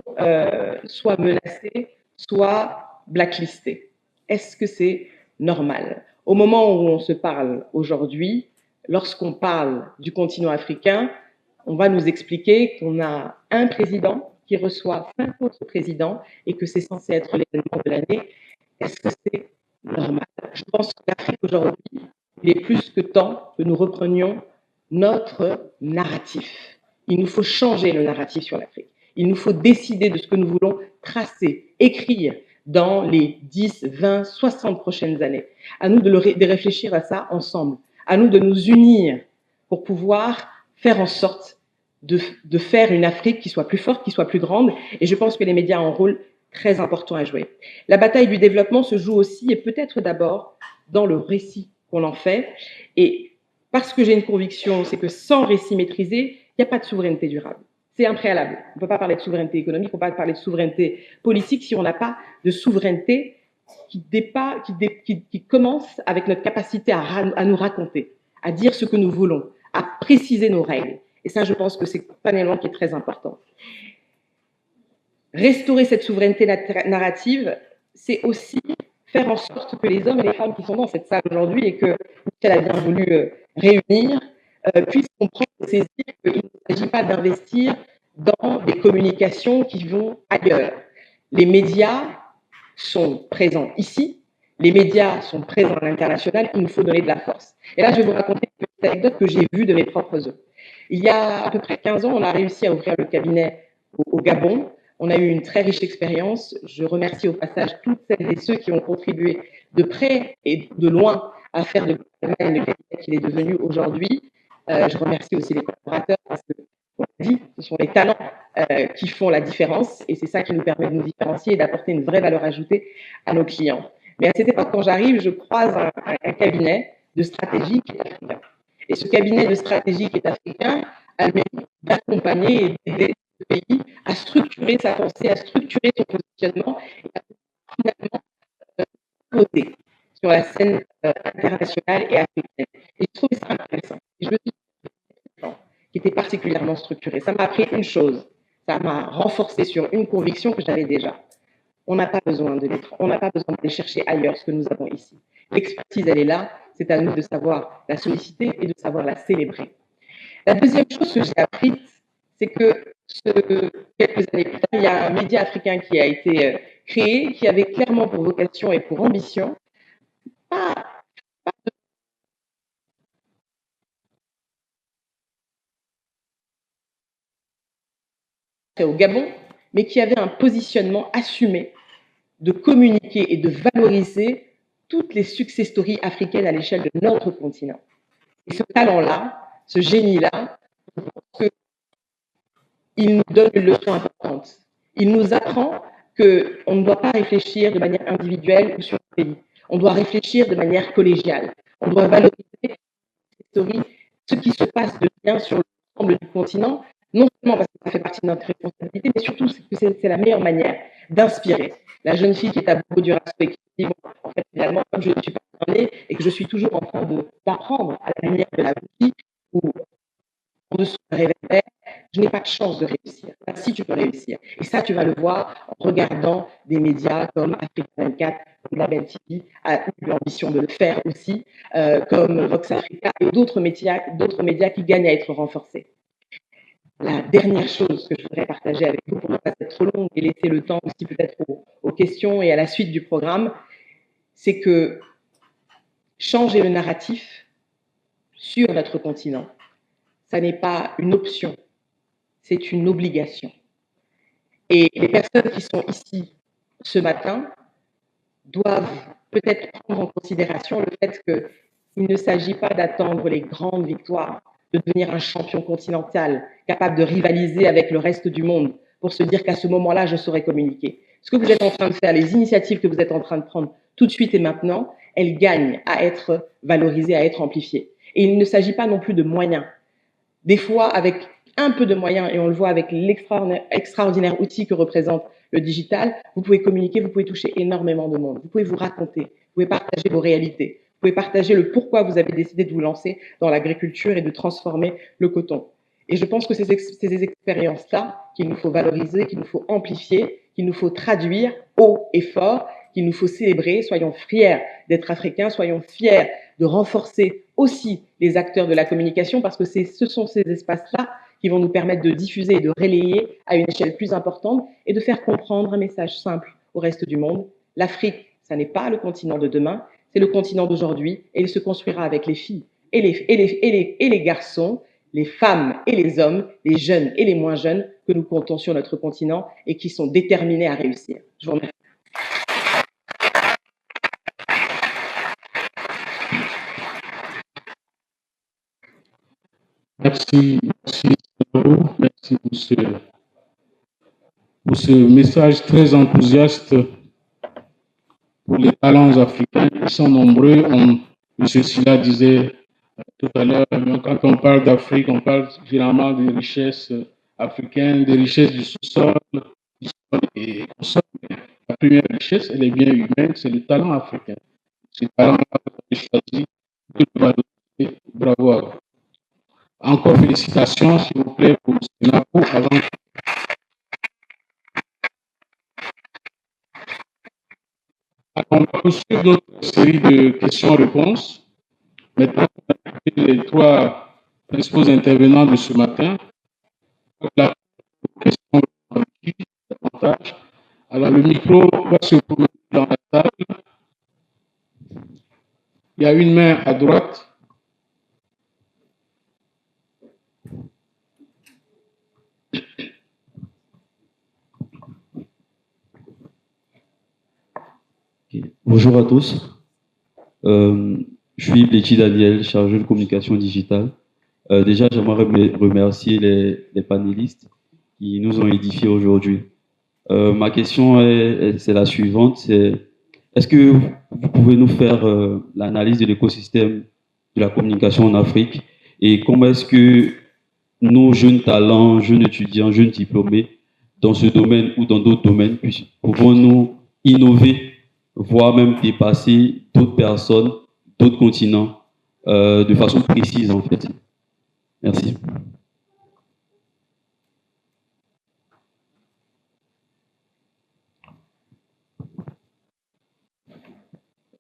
Speaker 8: soit menacés, soit blacklistés. Est-ce que c'est normal? Au moment où on se parle aujourd'hui, lorsqu'on parle du continent africain, on va nous expliquer qu'on a un président qui reçoit 5 autres présidents et que c'est censé être l'événement de l'année. Est-ce que c'est normal? Je pense qu'Afrique aujourd'hui, il est plus que temps que nous reprenions notre narratif. Il nous faut changer le narratif sur l'Afrique. Il nous faut décider de ce que nous voulons tracer, écrire dans les 10, 20, 60 prochaines années. À nous de réfléchir à ça ensemble. À nous de nous unir pour pouvoir faire en sorte de faire une Afrique qui soit plus forte, qui soit plus grande. Et je pense que les médias ont un rôle très important à jouer. La bataille du développement se joue aussi, et peut-être d'abord, dans le récit qu'on en fait. Et parce que j'ai une conviction, c'est que sans récit maîtrisé, il n'y a pas de souveraineté durable. C'est impréalable. On ne peut pas parler de souveraineté économique, on ne peut pas parler de souveraineté politique si on n'a pas de souveraineté qui commence avec notre capacité à nous raconter, à dire ce que nous voulons, à préciser nos règles. Et ça, je pense que c'est un élément qui est très important. Restaurer cette souveraineté narrative, c'est aussi faire en sorte que les hommes et les femmes qui sont dans cette salle aujourd'hui et que Michel a bien voulu réunir puissent comprendre et saisir qu'il ne s'agit pas d'investir dans des communications qui vont ailleurs. Les médias sont présents ici, les médias sont présents à l'international, il nous faut donner de la force. Et là, je vais vous raconter une petite anecdote que j'ai vue de mes propres yeux. Il y a à peu près 15 ans, on a réussi à ouvrir le cabinet au Gabon. On a eu une très riche expérience. Je remercie au passage toutes celles et ceux qui ont contribué de près et de loin à faire de Gabon le cabinet qu'il est devenu aujourd'hui. Je remercie aussi les collaborateurs parce que, comme on dit, ce sont les talents qui font la différence et c'est ça qui nous permet de nous différencier et d'apporter une vraie valeur ajoutée à nos clients. Mais à cette époque, quand j'arrive, je croise un cabinet de stratégie qui est africain. Et ce cabinet de stratégie qui est africain a le mérite d'accompagner et d'aider ce pays à structurer sa pensée, à structurer son positionnement et à finalement poser sur la scène internationale et africaine. Et je trouve ça intéressant. Et je me suis dit, qui était particulièrement structuré. Ça m'a appris une chose. Ça m'a renforcé sur une conviction que j'avais déjà. On n'a pas besoin on n'a pas besoin d'aller chercher ailleurs ce que nous avons ici. L'expertise, elle est là. C'est à nous de savoir la solliciter et de savoir la célébrer. La deuxième chose que j'ai apprise, c'est que quelques années plus tard, il y a un média africain qui a été créé, qui avait clairement pour vocation et pour ambition, au Gabon, mais qui avait un positionnement assumé de communiquer et de valoriser toutes les success stories africaines à l'échelle de notre continent. Et ce talent-là, ce génie-là, il nous donne une leçon importante. Il nous apprend qu'on ne doit pas réfléchir de manière individuelle ou sur le pays. On doit réfléchir de manière collégiale. On doit valoriser ces stories, ce qui se passe de bien sur l'ensemble du continent, non seulement parce que ça fait partie de notre responsabilité, mais surtout parce que c'est la meilleure manière d'inspirer. La jeune fille qui est à bout du raceau et qui dit, en fait, finalement, comme je ne suis pas née et que je suis toujours en train d'apprendre à la lumière de la bougie ou en dessous d'un réverbère, je n'ai pas de chance de réussir. Là, si tu peux réussir. Et ça, tu vas le voir en regardant des médias comme Afrique 24, comme la Belle TV a eu l'ambition de le faire aussi, comme Vox Africa et d'autres médias qui gagnent à être renforcés. La dernière chose que je voudrais partager avec vous pour ne pas être trop longue et laisser le temps aussi peut-être aux questions et à la suite du programme, c'est que changer le narratif sur notre continent, ça n'est pas une option, c'est une obligation. Et les personnes qui sont ici ce matin doivent peut-être prendre en considération le fait qu'il ne s'agit pas d'attendre les grandes victoires, de devenir un champion continental, capable de rivaliser avec le reste du monde, pour se dire qu'à ce moment-là, je saurai communiquer. Ce que vous êtes en train de faire, les initiatives que vous êtes en train de prendre tout de suite et maintenant, elles gagnent à être valorisées, à être amplifiées. Et il ne s'agit pas non plus de moyens. Des fois, avec un peu de moyens, et on le voit avec l'extraordinaire outil que représente le digital, vous pouvez communiquer, vous pouvez toucher énormément de monde. Vous pouvez vous raconter, vous pouvez partager vos réalités, vous pouvez partager le pourquoi vous avez décidé de vous lancer dans l'agriculture et de transformer le coton. Et je pense que c'est ces expériences-là qu'il nous faut valoriser, qu'il nous faut amplifier, qu'il nous faut traduire haut et fort, qu'il nous faut célébrer. Soyons fiers d'être africains, soyons fiers de renforcer aussi les acteurs de la communication, parce que ce sont ces espaces-là qui vont nous permettre de diffuser et de relayer à une échelle plus importante et de faire comprendre un message simple au reste du monde. L'Afrique, ça n'est pas le continent de demain, c'est le continent d'aujourd'hui, et il se construira avec les filles et les garçons, les femmes et les hommes, les jeunes et les moins jeunes que nous comptons sur notre continent et qui sont déterminés à réussir. Je vous remercie.
Speaker 1: Merci pour ce message très enthousiaste pour les talents africains. Ils sont nombreux. M. Silla disait tout à l'heure, quand on parle d'Afrique, on parle généralement des richesses africaines, des richesses du sous-sol. Et la première richesse, elle est bien humaine, c'est le talent africain. Ce talent-là, vous avez choisi de le valoriser. Bravo à vous. Encore félicitations, s'il vous plaît, pour Sénapo avant. On va poursuivre notre série de questions-réponses. Maintenant, les trois principaux intervenants de ce matin. La question davantage. Alors, le micro va se promener dans la table. Il y a une main à droite.
Speaker 9: Bonjour à tous. Je suis Blechi Daniel, chargé de communication digitale. Déjà, j'aimerais remercier les panélistes qui nous ont édifiés aujourd'hui. Ma question c'est la suivante. Est-ce que vous pouvez nous faire l'analyse de l'écosystème de la communication en Afrique et comment est-ce que nos jeunes talents, jeunes étudiants, jeunes diplômés dans ce domaine ou dans d'autres domaines pouvons-nous innover, voire même dépasser d'autres personnes, d'autres continents de façon précise en fait. Merci.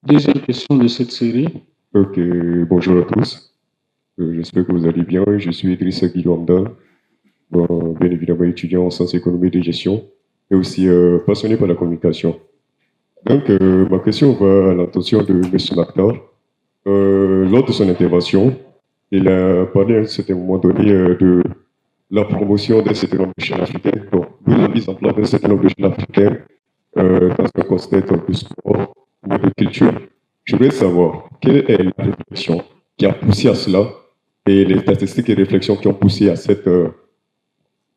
Speaker 1: Deuxième question de cette série.
Speaker 10: Ok, bonjour à tous. J'espère que vous allez bien. Je suis Idrissa Guillouamda, bien évidemment étudiant en sciences économiques et gestion, et aussi passionné par la communication. Donc, ma question va à l'attention de M. Maktar. Lors de son intervention, il a parlé à un certain moment donné de la promotion d'un certain nombre de chaînes africaines, donc de la mise en place d'un certain nombre de chaînes africaines dans un contexte de sport ou de culture. Je voudrais savoir quelle est la réflexion qui a poussé à cela et les statistiques et réflexions qui ont poussé à cette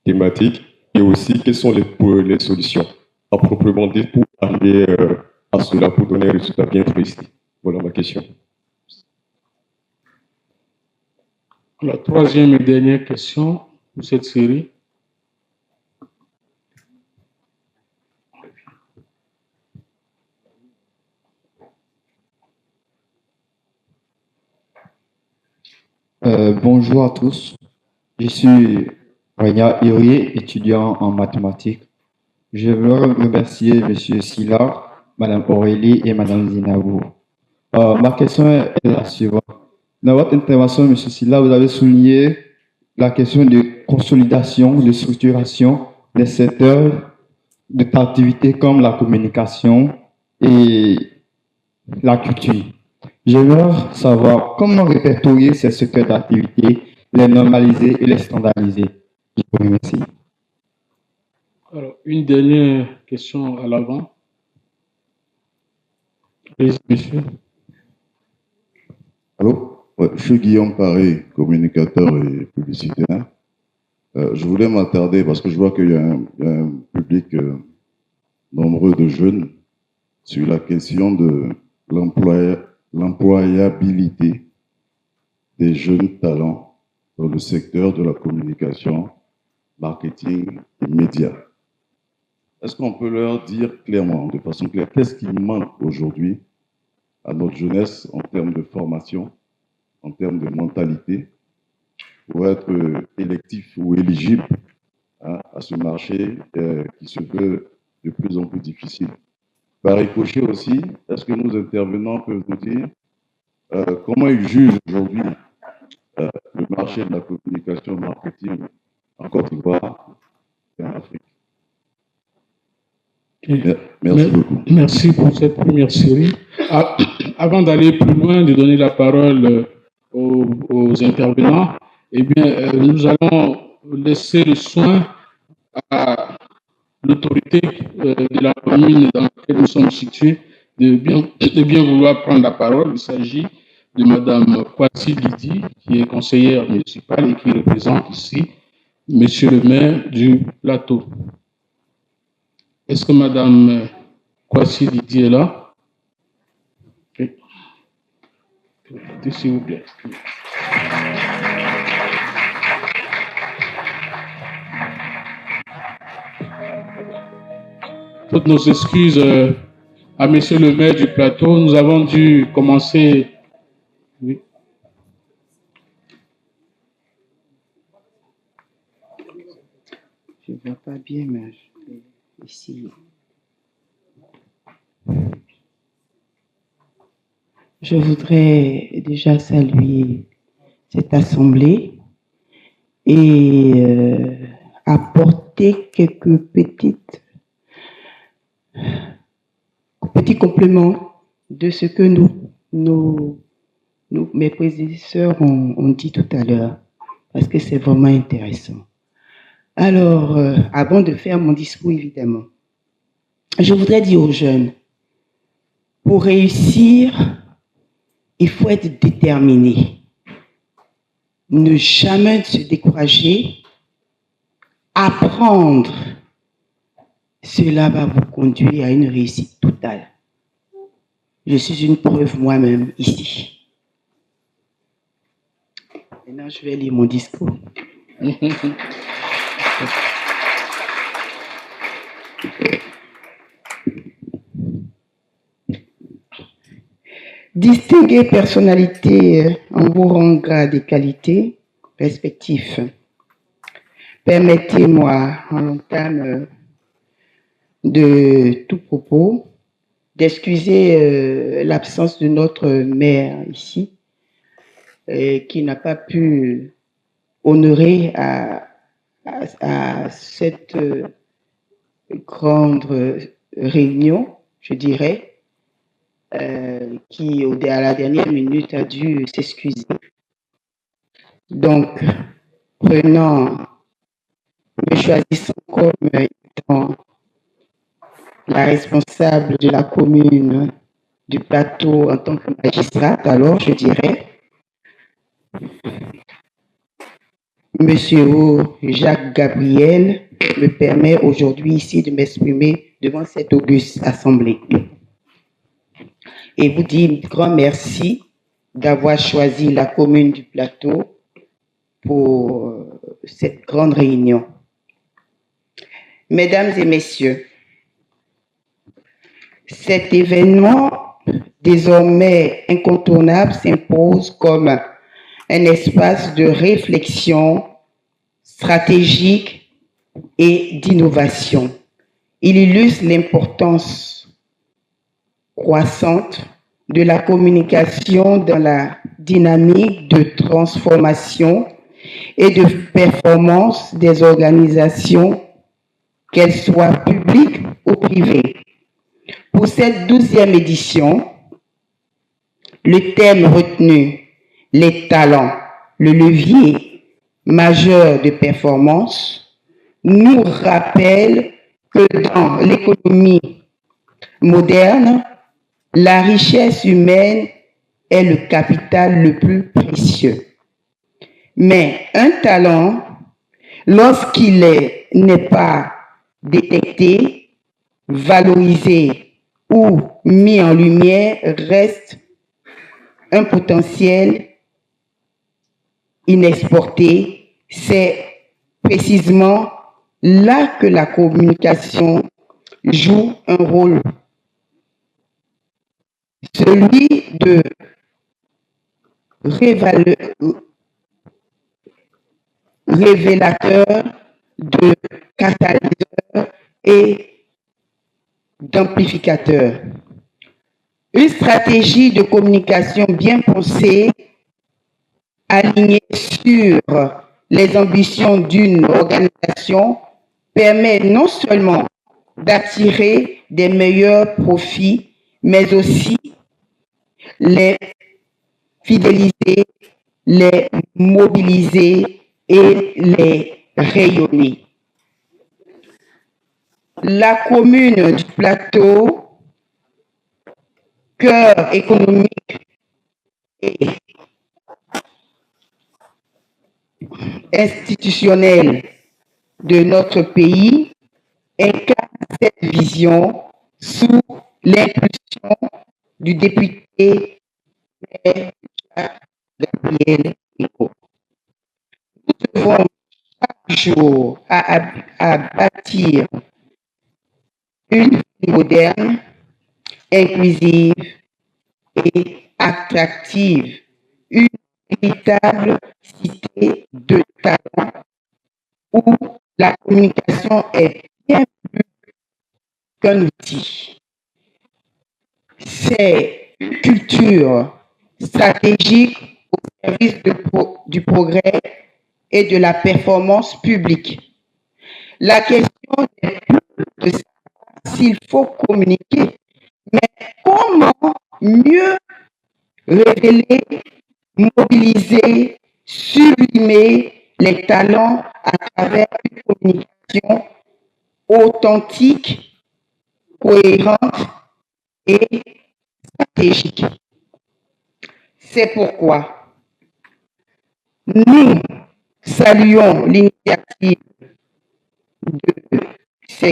Speaker 10: thématique et aussi quelles sont les solutions à proprement dire pour arriver à cela, pour donner un résultat bien précis. Voilà ma question.
Speaker 1: La troisième et dernière question pour cette série.
Speaker 11: Bonjour à tous. Je suis Rania Irié, étudiant en mathématiques. Je veux remercier M. Silla, Mme Aurélie et Mme Zinabou. Ma question est la suivante. Dans votre intervention, M. Silla, vous avez souligné la question de consolidation, de structuration des secteurs d'activité comme la communication et la culture. J'aimerais savoir comment répertorier ces secteurs d'activité, les normaliser et les standardiser. Je vous remercie.
Speaker 1: Alors, une dernière question à l'avant. Monsieur.
Speaker 12: Allô? Ouais, je suis Guillaume Paré, communicateur et publicitaire. Je voulais m'attarder parce que je vois qu'il y a un public nombreux de jeunes sur la question de l'employabilité des jeunes talents dans le secteur de la communication, marketing et médias. Est-ce qu'on peut leur dire clairement, de façon claire, qu'est-ce qui manque aujourd'hui à notre jeunesse en termes de formation, en termes de mentalité pour être électif ou éligible à ce marché qui se veut de plus en plus difficile. Par ricochet aussi, est-ce que nos intervenants peuvent nous dire comment ils jugent aujourd'hui le marché de la communication marketing en Côte d'Ivoire et en Afrique? Merci beaucoup.
Speaker 1: Merci pour cette première série. Avant d'aller plus loin, de donner la parole aux intervenants, eh bien, nous allons laisser le soin à l'autorité de la commune dans laquelle nous sommes situés de bien vouloir prendre la parole. Il s'agit de Madame Kwasi Lydie, qui est conseillère municipale et qui représente ici Monsieur le maire du plateau. Est-ce que Madame Kwasi Lydie est là? Oui. S'il vous plaît. Toutes nos excuses à Monsieur le maire du plateau. Nous avons dû commencer. Oui.
Speaker 13: Je ne vois pas bien, mais je vais essayer. Je voudrais déjà saluer cette assemblée et apporter quelques petits compléments de ce que mes prédécesseurs ont dit tout à l'heure, parce que c'est vraiment intéressant. Alors, avant de faire mon discours, évidemment, je voudrais dire aux jeunes, pour réussir, il faut être déterminé. Ne jamais se décourager. Apprendre, cela va vous conduire à une réussite totale. Je suis une preuve moi-même ici. Maintenant, je vais lire mon discours. Distinguée personnalité en vos rangs, grades et qualités respectifs, permettez-moi, en l'entame de tout propos, d'excuser l'absence de notre maire ici, qui n'a pas pu honorer à cette grande réunion, je dirais, qui, à la dernière minute, a dû s'excuser. Donc, me choisissant comme étant la responsable de la commune du plateau en tant que magistrate, alors je dirais, Monsieur Jacques Gabriel me permet aujourd'hui ici de m'exprimer devant cette auguste assemblée. Et vous dire grand merci d'avoir choisi la commune du plateau pour cette grande réunion. Mesdames et messieurs, cet événement désormais incontournable s'impose comme un espace de réflexion stratégique et d'innovation. Il illustre l'importance croissante de la communication dans la dynamique de transformation et de performance des organisations, qu'elles soient publiques ou privées. Pour cette 12e édition, le thème retenu, les talents, le levier majeur de performance, nous rappelle que dans l'économie moderne, la richesse humaine est le capital le plus précieux. Mais un talent, lorsqu'il n'est pas détecté, valorisé ou mis en lumière, reste un potentiel inexporté. C'est précisément là que la communication joue un rôle, celui de révélateur, de catalyseur et d'amplificateur. Une stratégie de communication bien pensée, alignée sur les ambitions d'une organisation, permet non seulement d'attirer des meilleurs profits, mais aussi les fidéliser, les mobiliser et les rayonner. La commune du Plateau, cœur économique et institutionnel de notre pays, incarne cette vision sous l'impulsion du député Gabriel Ego. Nous devons chaque jour à bâtir une vie moderne, inclusive et attractive, une véritable cité de talent où la communication est bien plus qu'un outil. C'est une culture stratégique au service du progrès et de la performance publique. La question n'est plus de savoir s'il faut communiquer, mais comment mieux révéler, mobiliser, sublimer les talents à travers une communication authentique, cohérente et stratégique. C'est pourquoi nous saluons l'initiative de ce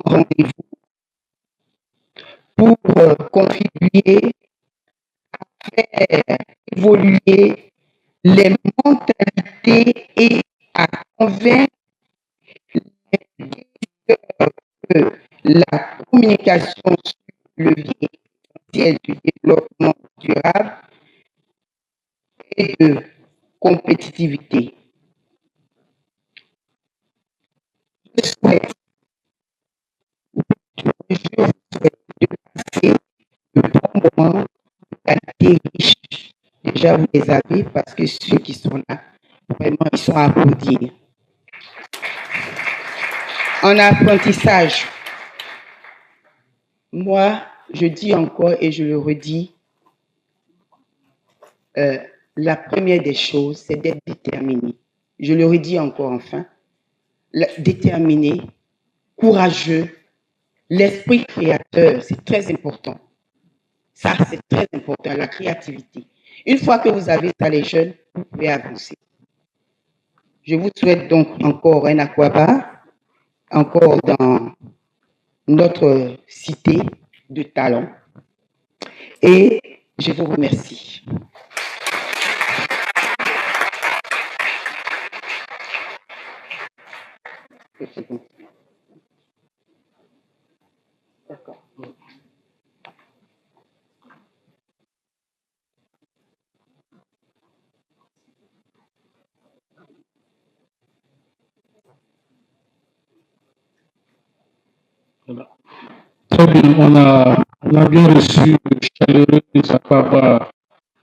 Speaker 13: rendez-vous pour contribuer à faire évoluer les mentalités et à convaincre les décideurs que la communication sur le levier essentiel du développement durable et de compétitivité. Je souhaite de passer de bons moments de qualité riche. Déjà, vous les avez parce que ceux qui sont là, vraiment, ils sont à applaudir. En apprentissage, moi, je dis encore et je le redis, la première des choses, c'est d'être déterminé. Je le redis encore enfin, déterminé, courageux, l'esprit créateur, c'est très important. Ça, c'est très important, la créativité. Une fois que vous avez ça, les jeunes, vous pouvez avancer. Je vous souhaite donc encore un aquabar, encore dans notre cité de talent. Et je vous remercie. D'accord.
Speaker 1: Voilà. Très bien, on a bien reçu le chaleureux de sa part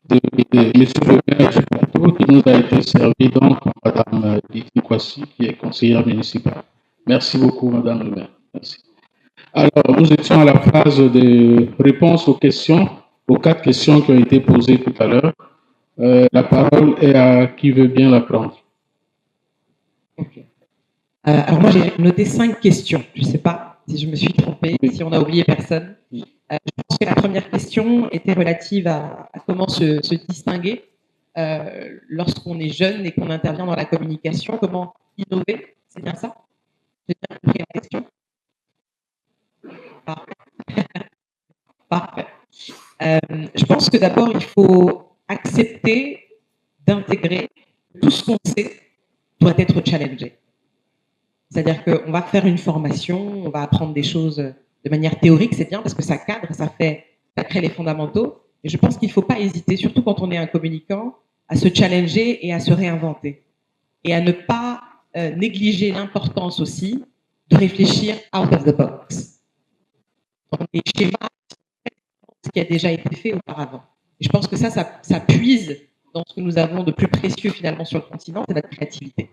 Speaker 1: de M. le maire du Plateau qui nous a été servi donc par Mme Diti Kwasi, qui est conseillère municipale. Merci beaucoup, Madame le maire. Merci. Alors, nous étions à la phase de réponse aux questions, aux 4 questions qui ont été posées tout à l'heure. La parole est à qui veut bien la prendre.
Speaker 7: Okay. Alors moi, j'ai noté 5 questions. Je ne sais pas si je me suis trompée, si on a oublié personne. Je pense que la première question était relative à comment se distinguer lorsqu'on est jeune et qu'on intervient dans la communication. Comment innover, c'est bien ça? J'ai bien compris la question. Parfait. Parfait. Je pense que d'abord, il faut accepter d'intégrer tout ce qu'on sait doit être challengé. C'est-à-dire qu'on va faire une formation, on va apprendre des choses de manière théorique, c'est bien parce que ça cadre, ça crée les fondamentaux. Et je pense qu'il ne faut pas hésiter, surtout quand on est un communicant, à se challenger et à se réinventer. Et à ne pas négliger l'importance aussi de réfléchir out of the box. Dans les schémas, ce qui a déjà été fait auparavant. Et je pense que ça puise dans ce que nous avons de plus précieux finalement sur le continent, c'est notre créativité.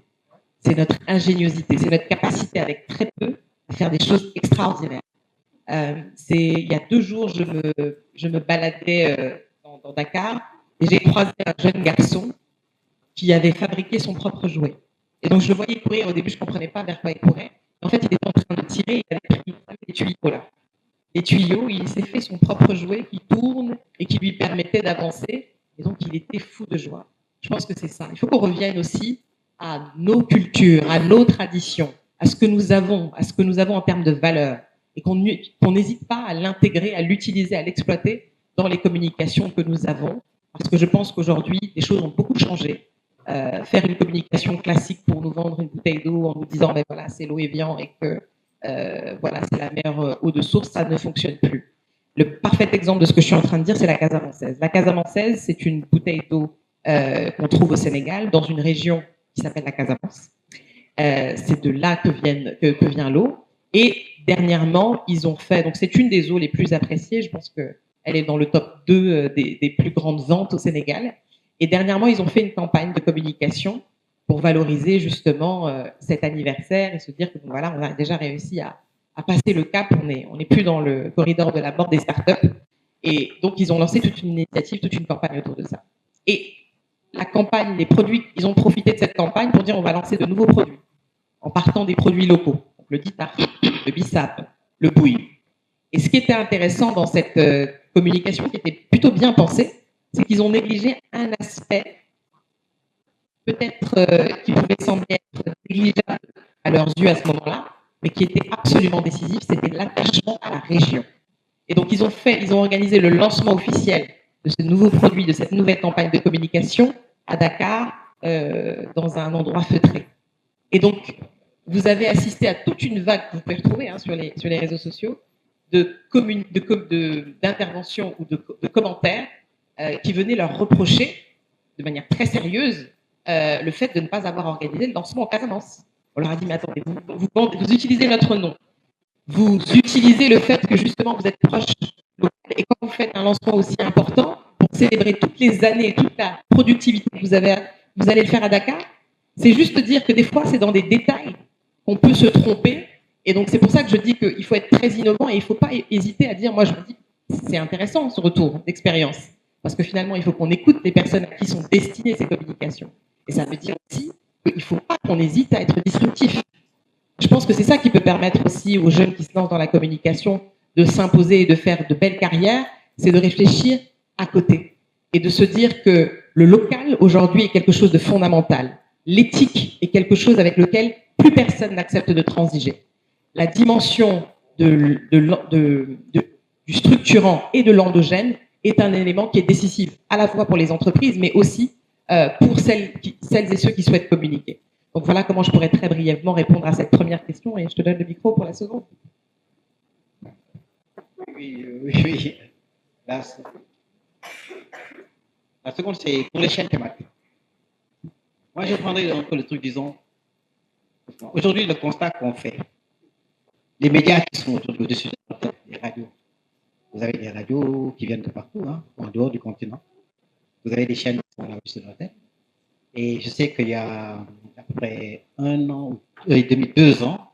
Speaker 7: C'est notre ingéniosité, c'est notre capacité avec très peu à faire des choses extraordinaires. Il y a 2 jours, je me baladais dans Dakar et j'ai croisé un jeune garçon qui avait fabriqué son propre jouet. Et donc je le voyais courir, au début je ne comprenais pas vers quoi il courait. En fait, il était en train de tirer, il avait pris des tuyaux là. Les tuyaux, il s'est fait son propre jouet qui tourne et qui lui permettait d'avancer. Et donc il était fou de joie. Je pense que c'est ça. Il faut qu'on revienne aussi à nos cultures, à nos traditions, à ce que nous avons en termes de valeurs, et qu'on n'hésite pas à l'intégrer, à l'utiliser, à l'exploiter dans les communications que nous avons, parce que je pense qu'aujourd'hui, les choses ont beaucoup changé. Faire une communication classique pour nous vendre une bouteille d'eau en nous disant ben voilà, c'est l'eau Evian et que voilà, c'est la meilleure eau de source, ça ne fonctionne plus. Le parfait exemple de ce que je suis en train de dire, c'est la Casamançaise. La Casamançaise, c'est une bouteille d'eau qu'on trouve au Sénégal, dans une région qui s'appelle la Casamance. C'est de là que vient l'eau. Et dernièrement, ils ont fait, donc c'est une des eaux les plus appréciées, je pense qu'elle est dans le top 2 des plus grandes ventes au Sénégal. Et dernièrement, ils ont fait une campagne de communication pour valoriser justement cet anniversaire et se dire que bon, voilà, on a déjà réussi à passer le cap, on n'est plus dans le corridor de la mort des startups. Et donc, ils ont lancé toute une initiative, toute une campagne autour de ça. Et la campagne, les produits, ils ont profité de cette campagne pour dire on va lancer de nouveaux produits en partant des produits locaux. Donc, le ditar, le bissap, le bouille. Et ce qui était intéressant dans cette communication, qui était plutôt bien pensée, c'est qu'ils ont négligé un aspect peut-être qui pouvait sembler être négligeable à leurs yeux à ce moment-là, mais qui était absolument décisif, c'était l'attachement à la région. Et donc ils ont organisé le lancement officiel de ce nouveau produit, de cette nouvelle campagne de communication à Dakar, dans un endroit feutré. Et donc vous avez assisté à toute une vague que vous pouvez retrouver sur les réseaux sociaux d'interventions ou de commentaires qui venaient leur reprocher de manière très sérieuse le fait de ne pas avoir organisé le lancement en Casamance. On leur a dit, mais attendez, vous utilisez notre nom, vous utilisez le fait que justement vous êtes proche local, et quand vous faites un lancement aussi important pour célébrer toutes les années, toute la productivité que vous allez le faire à Dakar, c'est juste dire que des fois c'est dans des détails qu'on peut se tromper. Et donc c'est pour ça que je dis qu'il faut être très innovant et il ne faut pas hésiter à dire, moi je me dis, c'est intéressant ce retour d'expérience, parce que finalement il faut qu'on écoute les personnes à qui sont destinées ces communications. Et ça veut dire aussi qu'il ne faut pas qu'on hésite à être disruptif. Je pense que c'est ça qui peut permettre aussi aux jeunes qui se lancent dans la communication de s'imposer et de faire de belles carrières, c'est de réfléchir à côté et de se dire que le local aujourd'hui est quelque chose de fondamental. L'éthique est quelque chose avec lequel plus personne n'accepte de transiger. La dimension du structurant et de l'endogène est un élément qui est décisif à la fois pour les entreprises, mais aussi pour celles et ceux qui souhaitent communiquer. Donc voilà comment je pourrais très brièvement répondre à cette première question et je te donne le micro pour la seconde.
Speaker 6: Oui. La seconde, c'est pour les chaînes thématiques. Moi, je prendrais un peu le truc, disons, aujourd'hui, le constat qu'on fait, les médias qui sont autour de ce sujet, les radios. Vous avez des radios qui viennent de partout, en dehors du continent. Vous avez des chaînes qui sont à la rue de l'hôtel. Et je sais qu'il y a à peu près 1 an et demi, 2 ans,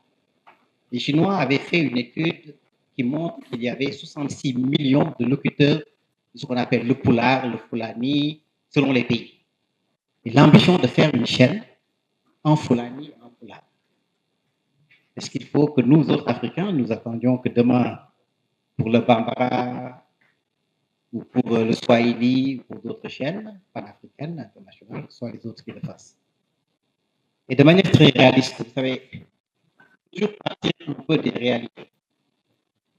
Speaker 6: les Chinois avaient fait une étude qui montre qu'il y avait 66 millions de locuteurs de ce qu'on appelle le Pulaar, le Fulani, selon les pays. Et l'ambition de faire une chaîne en Fulani, en Pulaar. Est-ce qu'il faut que nous, autres Africains, nous attendions que demain, pour le Bambara, ou pour le Swahili, ou pour d'autres chaînes panafricaines, internationales, soit les autres qui le fassent? Et de manière très réaliste, vous savez, toujours partir un peu des réalités.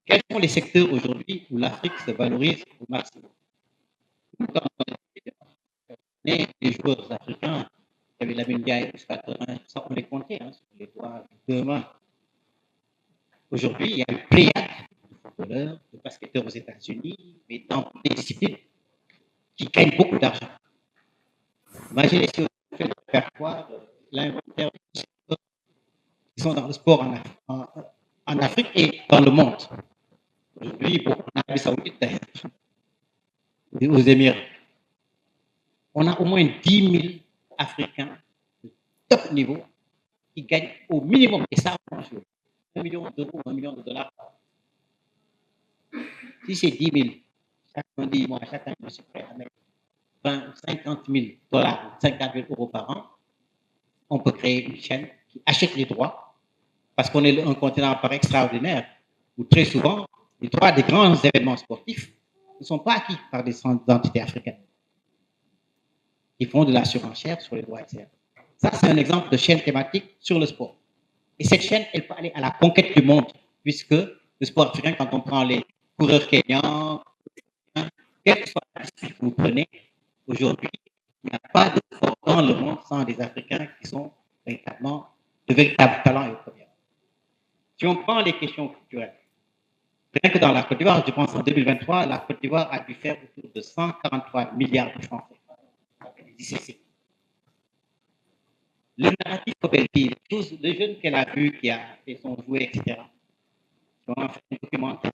Speaker 6: Quels sont les secteurs aujourd'hui où l'Afrique se valorise au maximum? Nous, quand on est les joueurs africains, il y avait la Ndiaye, ça on les comptait sur les doigts de 2 mains. Aujourd'hui, il y a une pléiade de footballeurs, de basketteurs aux États-Unis, mais dans des disciplines qui gagnent beaucoup d'argent. Imaginez si on fait faire quoi l'inventaire qui sont dans le sport en Afrique et dans le monde. Aujourd'hui, bon, en Arabie Saoudite, d'ailleurs, aux Émirats, on a au moins 10 000 Africains de top niveau qui gagnent au minimum, et ça, 1 million d'euros, 1 million de dollars. Si c'est 10 000, chaque lundi, moi, chaque année, je suis prêt à mettre 20 ou 50 000 dollars, 50 000 euros par an, on peut créer une chaîne qui achète les droits, parce qu'on est un continent par extraordinaire, où très souvent, les droits des grands événements sportifs ne sont pas acquis par des entités africaines. Ils font de la surenchère sur les droits externes. Ça, c'est un exemple de chaîne thématique sur le sport. Et cette chaîne, elle peut aller à la conquête du monde, puisque le sport africain, quand on prend les coureurs kenyans, quelle que soit la discipline que vous prenez, aujourd'hui, il n'y a pas de sport dans le monde sans des Africains qui sont véritablement de véritables talents et au premier. Si on prend les questions culturelles, rien que dans la Côte d'Ivoire, je pense en 2023, la Côte d'Ivoire a dû faire autour de 143 milliards de francs CFA. Le narratif coopératif, tous les jeunes qu'elle a vus, qui a fait son jouet, etc. On a fait un documentaire,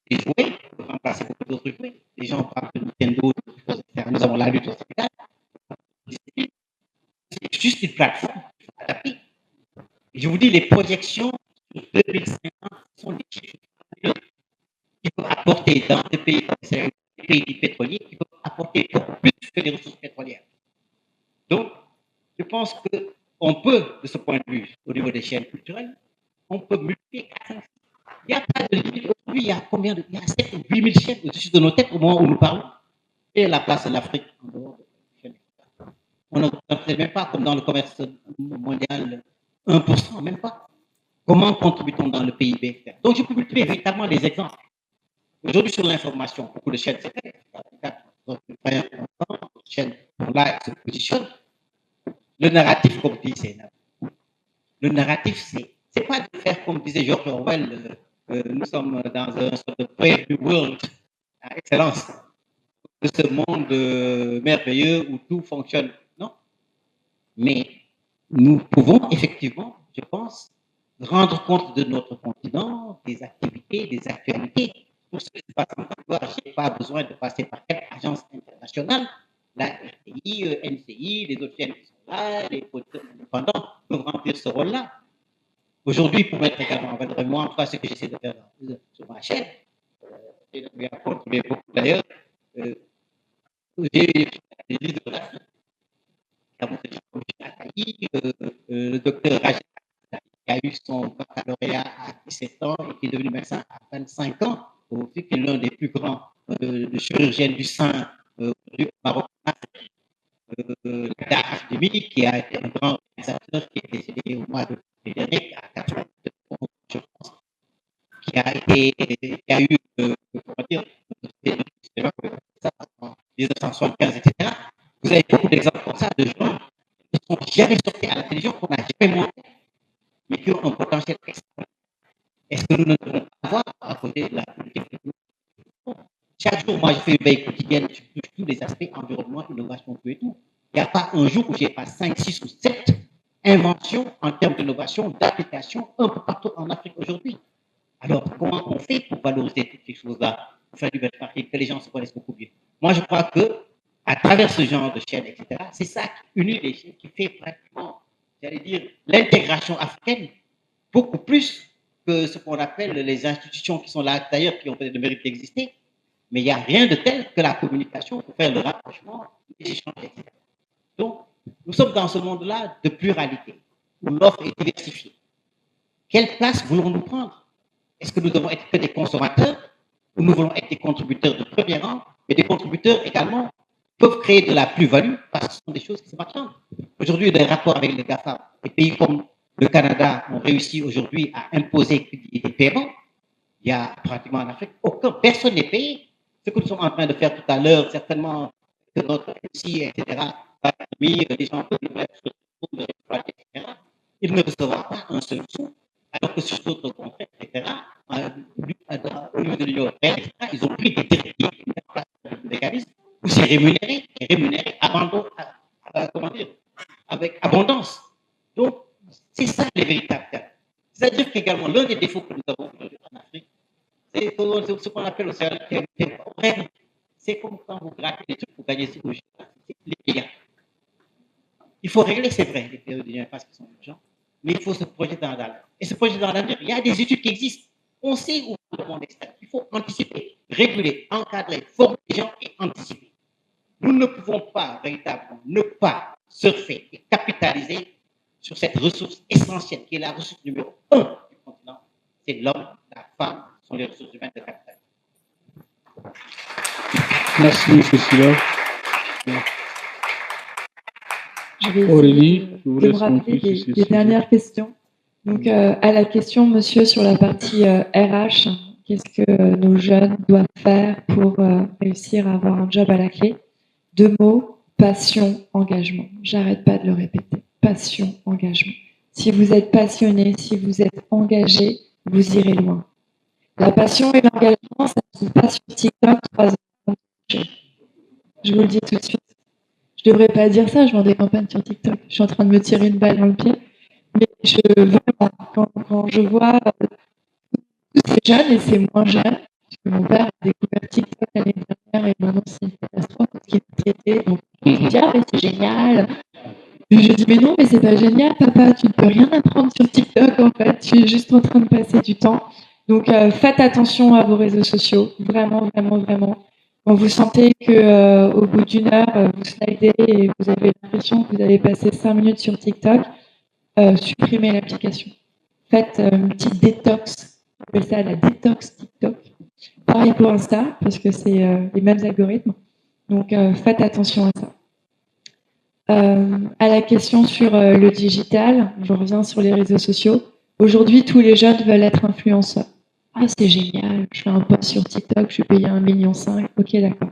Speaker 6: des jouets pour remplacer beaucoup d'autres jouets. Les gens parlent de Nintendo, etc. Nous avons la lutte au Sénégal. C'est juste une plateforme qu'il faut adapter. Et je vous dis, les projections sur 2050 sont des chiffres qui peuvent apporter dans des pays pétroliers, qui peuvent apporter beaucoup plus que des ressources pétrolières. Donc, je pense qu'on peut, de ce point de vue, au niveau des chaînes culturelles, on peut multiplier. Il n'y a pas de limite. Aujourd'hui, il y a combien de... Il y a 7 ou 8 000 chaînes au-dessus de nos têtes au moment où nous parlons. Et la place de l'Afrique en dehors de ces chaînes. On ne fait même pas comme dans le commerce mondial, 1%, même pas. Comment contribue-t-on dans le PIB? Donc, je peux multiplier véritablement les exemples. Aujourd'hui, sur l'information, beaucoup de chaînes, c'est fait. Donc, les chaînes sont là et se positionnent. Le narratif, comme dit, c'est le narratif, c'est pas de faire comme disait George Orwell, nous sommes dans un sorte de brave new world à excellence, de ce monde merveilleux où tout fonctionne. Non. Mais nous pouvons effectivement, je pense, rendre compte de notre continent, des activités, des actualités. Pour ce qui se passe en Côte d'Ivoire, je n'ai pas besoin de passer par quelle agence internationale. La RTI, NCI, les autres chaînes qui sont là, les producteurs indépendants peuvent remplir ce rôle-là. Aujourd'hui, pour mettre également en valeur, moi, en tout cas, ce que j'essaie de faire sur ma chaîne, et je vais contribuer beaucoup d'ailleurs, j'ai des livres de l'Afrique, le docteur Rajat, qui a eu son baccalauréat à 17 ans et qui est devenu médecin à 25 ans, qui est l'un des plus grands chirurgiens du sein du Maroc. Académie, qui a été un grand réalisateur qui est décédé au mois de février à 82 ans, je pense, qui a eu, comment dire, en 1975, etc. Vous avez beaucoup d'exemples comme ça de gens qui ne sont jamais sortis à la télévision, qu'on n'a jamais montré, mais qui ont un potentiel extraordinaire. Est-ce que nous ne devons pas avoir à côté de la politique? Chaque jour, moi, je fais une veille quotidienne sur tous les aspects environnement, innovation, tout et tout. Il n'y a pas un jour où je n'ai pas 5, 6 ou 7 inventions en termes d'innovation, d'application, un peu partout en Afrique aujourd'hui. Alors, comment on fait pour valoriser toutes ces choses-là, pour faire du benchmarking, que les gens se connaissent beaucoup mieux? Moi, je crois que à travers ce genre de chaînes, etc., c'est ça qui unit les chaînes, qui fait pratiquement, j'allais dire, l'intégration africaine, beaucoup plus que ce qu'on appelle les institutions qui sont là, d'ailleurs, qui ont peut-être le mérite d'exister. Mais il n'y a rien de tel que la communication pour faire le rapprochement, les échanges, etc. Donc, nous sommes dans ce monde-là de pluralité, où l'offre est diversifiée. Quelle place voulons-nous prendre? Est-ce que nous devons être que des consommateurs, ou nous voulons être des contributeurs de premier rang, mais des contributeurs également peuvent créer de la plus-value parce que ce sont des choses qui se marchandent. Aujourd'hui, des rapports avec les GAFA, des pays comme le Canada ont réussi aujourd'hui à imposer des paiements. Il y a pratiquement en Afrique, personne n'est payé. Ce que nous sommes en train de faire tout à l'heure, certainement que notre MC, etc., les gens peuvent le mettre sur le compte, etc., ils ne recevront pas un seul sou, alors que sur d'autres contrats, etc., au niveau de l'Union européenne, etc., ils ont pris des directives, des mécanismes où c'est rémunéré, et rémunéré abondance. Donc, c'est ça les véritables termes. C'est-à-dire qu'également, l'un des défauts que nous avons en Afrique, c'est ce qu'on appelle au Sahel, c'est comme quand vous grattez des trucs pour gagner sur le jeu. C'est les payants. Il faut régler, c'est vrai, les périodes d'impasse qui sont urgents, mais il faut se projeter dans l'avenir. Et se projeter dans l'avenir, il y a des études qui existent. On sait où le monde est stable. Il faut anticiper, réguler, encadrer, former les gens et anticiper. Nous ne pouvons pas véritablement ne pas surfer et capitaliser sur cette ressource essentielle qui est la ressource numéro 1 du continent. C'est l'homme, la femme, sont les ressources humaines de capital.
Speaker 1: Merci, M. Silla.
Speaker 2: Je vais
Speaker 1: Aurélie, je vous
Speaker 2: de me
Speaker 1: laisse
Speaker 2: rappeler
Speaker 1: conclure sur ce
Speaker 2: les
Speaker 1: sujet.
Speaker 2: dernières questions. Donc, à la question, monsieur, sur la partie RH, qu'est-ce que nos jeunes doivent faire pour réussir à avoir un job à la clé? 2 mots, passion, engagement. J'arrête pas de le répéter. Passion, engagement. Si vous êtes passionné, si vous êtes engagé, vous irez loin. La passion et l'engagement, ça ne se passe sur TikTok 3 ans. Je vous le dis tout de suite. Je devrais pas dire ça, je vends des campagnes sur TikTok. Je suis en train de me tirer une balle dans le pied. Mais vraiment, quand je vois tous ces jeunes et ces moins jeunes, parce que mon père a découvert TikTok l'année dernière et maintenant c'est une catastrophe parce qu'il est traité. Donc, je me dis, ah, mais c'est génial. Et je dis, mais non, mais c'est pas génial, papa, tu ne peux rien apprendre sur TikTok en fait, tu es juste en train de passer du temps. Donc, faites attention à vos réseaux sociaux, vraiment, vraiment, vraiment. Quand vous sentez que au bout d'une heure, vous slidez et vous avez l'impression que vous avez passé 5 minutes sur TikTok, supprimez l'application. Faites une petite détox, on appelle ça la détox TikTok. Pareil pour Insta, parce que c'est les mêmes algorithmes. Donc, faites attention à ça. À la question sur le digital, je reviens sur les réseaux sociaux. Aujourd'hui, tous les jeunes veulent être influenceurs. Ah, c'est génial, je fais un post sur TikTok, je suis payé 1,5 million. Ok, d'accord.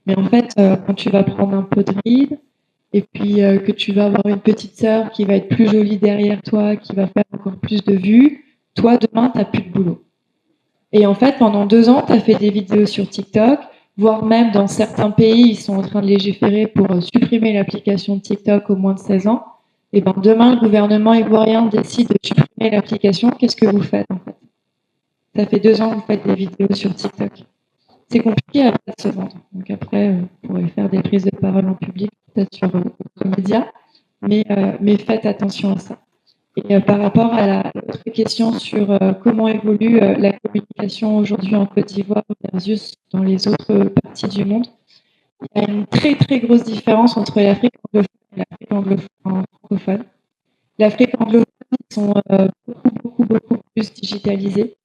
Speaker 2: Mais en fait, quand tu vas prendre un peu de ride, et puis que tu vas avoir une petite sœur qui va être plus jolie derrière toi, qui va faire encore plus de vues, toi, demain, tu n'as plus de boulot. Et en fait, pendant 2 ans, tu as fait des vidéos sur TikTok, voire même dans certains pays, ils sont en train de légiférer pour supprimer l'application de TikTok aux moins de 16 ans. Et ben demain, le gouvernement ivoirien décide de supprimer l'application. Qu'est-ce que vous faites en fait? Ça fait 2 ans que vous faites des vidéos sur TikTok. C'est compliqué après de se vendre. Donc après, vous pourrez faire des prises de parole en public, peut-être sur d'autres médias, mais faites attention à ça. Et par rapport à l'autre question sur comment évolue la communication aujourd'hui en Côte d'Ivoire versus dans les autres parties du monde, il y a une très très grosse différence entre l'Afrique anglophone et l'Afrique francophone. L'Afrique anglophone, ils sont beaucoup plus digitalisés,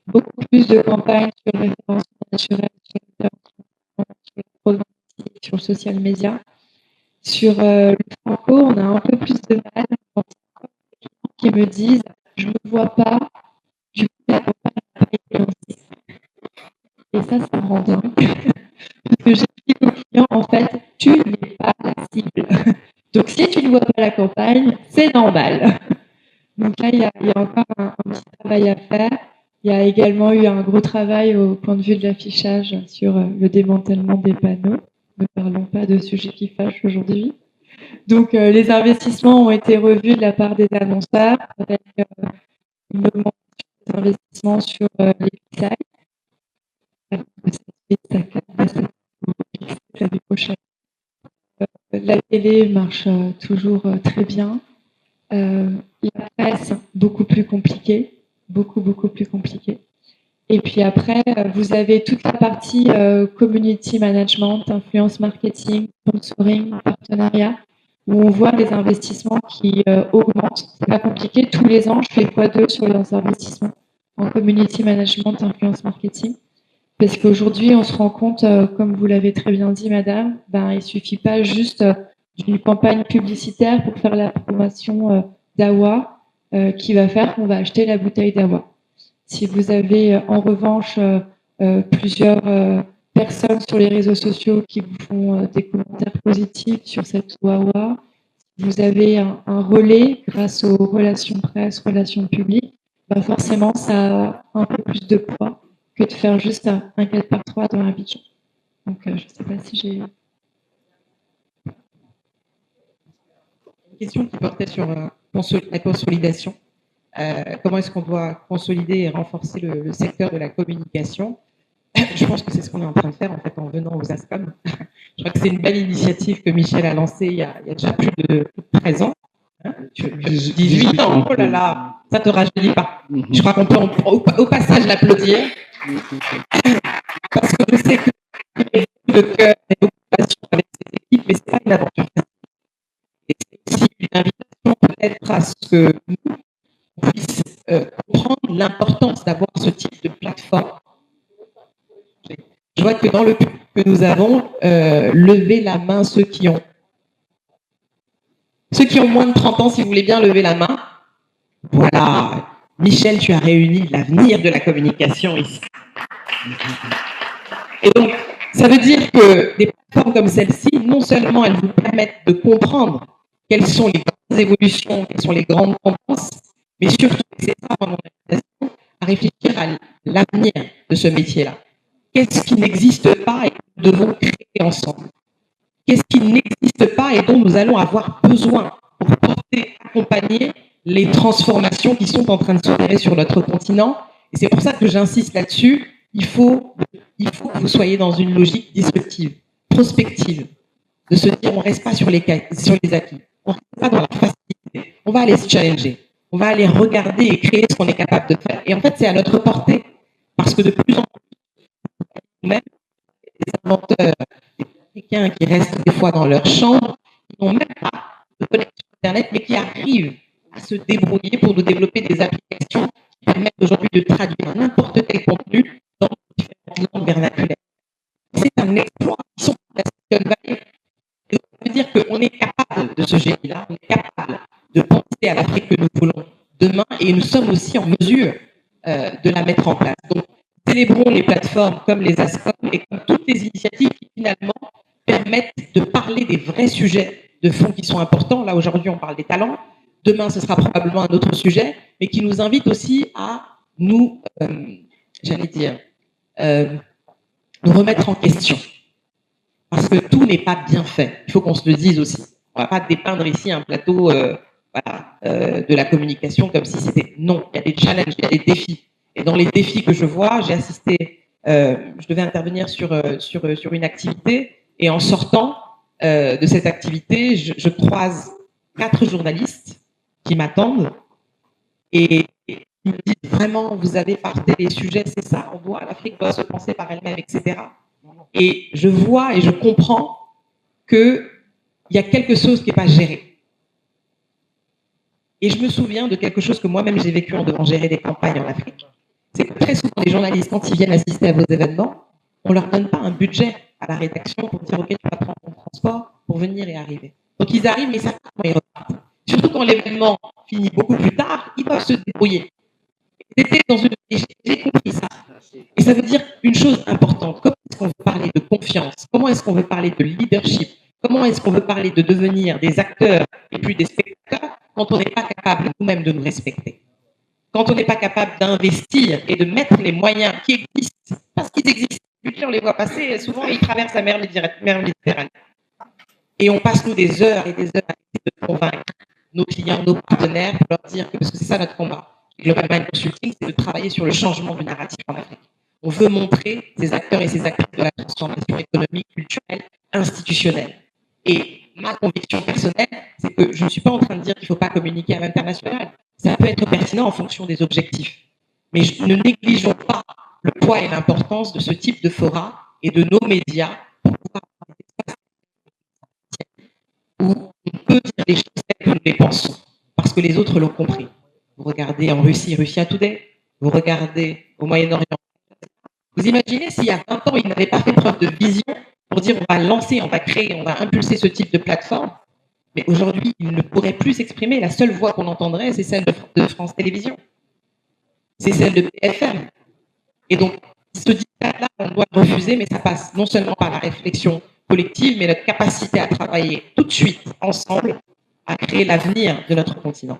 Speaker 2: beaucoup plus de campagnes sur le référencement naturel, sur le programme, sur le social media. Sur le franco, on a un peu plus de mal qui me disent je ne me vois pas, du coup la campagne n'a pas été lancée. Et ça me rend dingue. Parce que j'explique aux clients, en fait, tu n'es pas la cible. Donc si tu ne vois pas la campagne, c'est normal. Donc là, il y a encore un petit travail à faire. Il y a également eu un gros travail au point de vue de l'affichage sur le démantèlement des panneaux. Ne parlons pas de sujets qui fâchent aujourd'hui. Donc, les investissements ont été revus de la part des annonceurs avec une augmentation des investissements sur les pixels. L'année prochaine. La télé marche toujours très bien. La presse, beaucoup plus compliquée. Beaucoup plus compliquée. Et puis après, vous avez toute la partie community management, influence marketing, sponsoring, partenariat, où on voit les investissements qui augmentent. C'est pas compliqué. Tous les ans, je fais x2 sur les investissements en community management, influence marketing. Parce qu'aujourd'hui, on se rend compte, comme vous l'avez très bien dit, madame, il suffit pas juste d'une campagne publicitaire pour faire la promotion d'Awa qui va faire qu'on va acheter la bouteille d'Awa. Si vous avez en revanche plusieurs personnes sur les réseaux sociaux qui vous font des commentaires positifs sur cette Wawa, vous avez un relais grâce aux relations presse, relations publiques, forcément ça a un peu plus de poids que de faire juste un 4x3 dans un budget. Donc je ne sais pas si j'ai...
Speaker 7: question qui portait sur la consolidation. Comment est-ce qu'on doit consolider et renforcer le secteur de la communication? Je pense que c'est ce qu'on est en train de faire en fait en venant aux ASCOM. Je crois que c'est une belle initiative que Michel a lancée il y a déjà plus de 13 ans. Hein, 18 ans, oh là là, ça te rajeunit pas. Je crois qu'on peut au passage l'applaudir. Parce que je sais que de cœur et beaucoup de passion avec cette équipe, mais c'est pas une aventure facile. Et c'est aussi une invitation peut-être à ce que nous puissions comprendre l'importance d'avoir ce type de plateforme. Je vois que dans le public que nous avons, levez la main ceux qui ont moins de 30 ans, si vous voulez bien lever la main. Voilà. Michel, tu as réuni l'avenir de la communication ici. Et donc, ça veut dire que des plateformes comme celle-ci, non seulement elles vous permettent de comprendre quelles sont les grandes évolutions, quelles sont les grandes tendances, mais surtout, c'est ça mon invitation, à réfléchir à l'avenir de ce métier-là. Qu'est-ce qui n'existe pas et que nous devons créer ensemble? Qu'est-ce qui n'existe pas et dont nous allons avoir besoin pour porter, accompagner les transformations qui sont en train de s'opérer sur notre continent? Et c'est pour ça que j'insiste là-dessus. Il faut que vous soyez dans une logique disruptive, prospective, de se dire on ne reste pas sur les acquis, on ne reste pas dans la facilité, on va aller se challenger, on va aller regarder et créer ce qu'on est capable de faire. Et en fait, c'est à notre portée, parce que de plus en plus, même les inventeurs, les Américains qui restent des fois dans leur chambre, qui n'ont même pas de connexion Internet, mais qui arrivent à se débrouiller pour nous développer des applications qui permettent aujourd'hui de traduire n'importe quel contenu dans différentes langues vernaculaires. C'est un exploit. Ils sont dans la Silicon Valley. Et ça veut dire qu'on est capable de ce génie-là, on est capable de penser à l'Afrique que nous voulons demain et nous sommes aussi en mesure de la mettre en place. Donc, célébrons les plateformes comme les ASCOM et comme toutes les initiatives qui finalement permettent de parler des vrais sujets de fond qui sont importants. Là, aujourd'hui, on parle des talents. Demain, ce sera probablement un autre sujet, mais qui nous invite aussi à nous, nous remettre en question. Parce que tout n'est pas bien fait. Il faut qu'on se le dise aussi. On ne va pas dépeindre ici un plateau de la communication comme si c'était... Non, il y a des challenges, il y a des défis. Et dans les défis que je vois, j'ai assisté, je devais intervenir sur une activité, et en sortant de cette activité, je croise 4 journalistes qui m'attendent et ils me disent vraiment, vous avez porté les sujets, c'est ça, l'Afrique doit se penser par elle-même, etc. Et je vois et je comprends qu'il y a quelque chose qui n'est pas géré. Et je me souviens de quelque chose que moi-même j'ai vécu en devant gérer des campagnes en Afrique. C'est que très souvent, les journalistes, quand ils viennent assister à vos événements, on ne leur donne pas un budget à la rédaction pour dire, OK, tu vas prendre ton transport pour venir et arriver. Donc ils arrivent, mais ils savent pas comment ils repartent. Surtout quand l'événement finit beaucoup plus tard, ils doivent se débrouiller. J'ai compris ça. Et ça veut dire une chose importante. Comment est-ce qu'on veut parler de confiance? Comment est-ce qu'on veut parler de leadership? Comment est-ce qu'on veut parler de devenir des acteurs et puis des spectateurs quand on n'est pas capable nous-mêmes de nous respecter? Quand on n'est pas capable d'investir et de mettre les moyens qui existent, parce qu'ils existent, on les voit passer, souvent ils traversent la mer Méditerranée. Et on passe nous des heures et des heures à essayer de convaincre nos clients, nos partenaires, pour leur dire que, parce que c'est ça notre combat. Global Mind Consulting, c'est de travailler sur le changement du narratif en Afrique. On veut montrer ces acteurs et ces actrices de la transformation économique, culturelle, institutionnelle. Et ma conviction personnelle, c'est que je ne suis pas en train de dire qu'il ne faut pas communiquer à l'international. Ça peut être pertinent en fonction des objectifs. Mais ne négligeons pas le poids et l'importance de ce type de fora et de nos médias pour pouvoir où on peut dire les choses telles que nous les pensons, parce que les autres l'ont compris. Vous regardez en Russie, Russia Today, vous regardez au Moyen-Orient. Vous imaginez s'il y a 20 ans, ils n'avaient pas fait preuve de vision pour dire on va lancer, on va créer, on va impulser ce type de plateforme, mais aujourd'hui, ils ne pourraient plus s'exprimer. La seule voix qu'on entendrait, c'est celle de France Télévisions. C'est celle de BFM. Et donc, ce dictat-là, on doit le refuser, mais ça passe non seulement par la réflexion collective, mais notre capacité à travailler tout de suite, ensemble, à créer l'avenir de notre continent.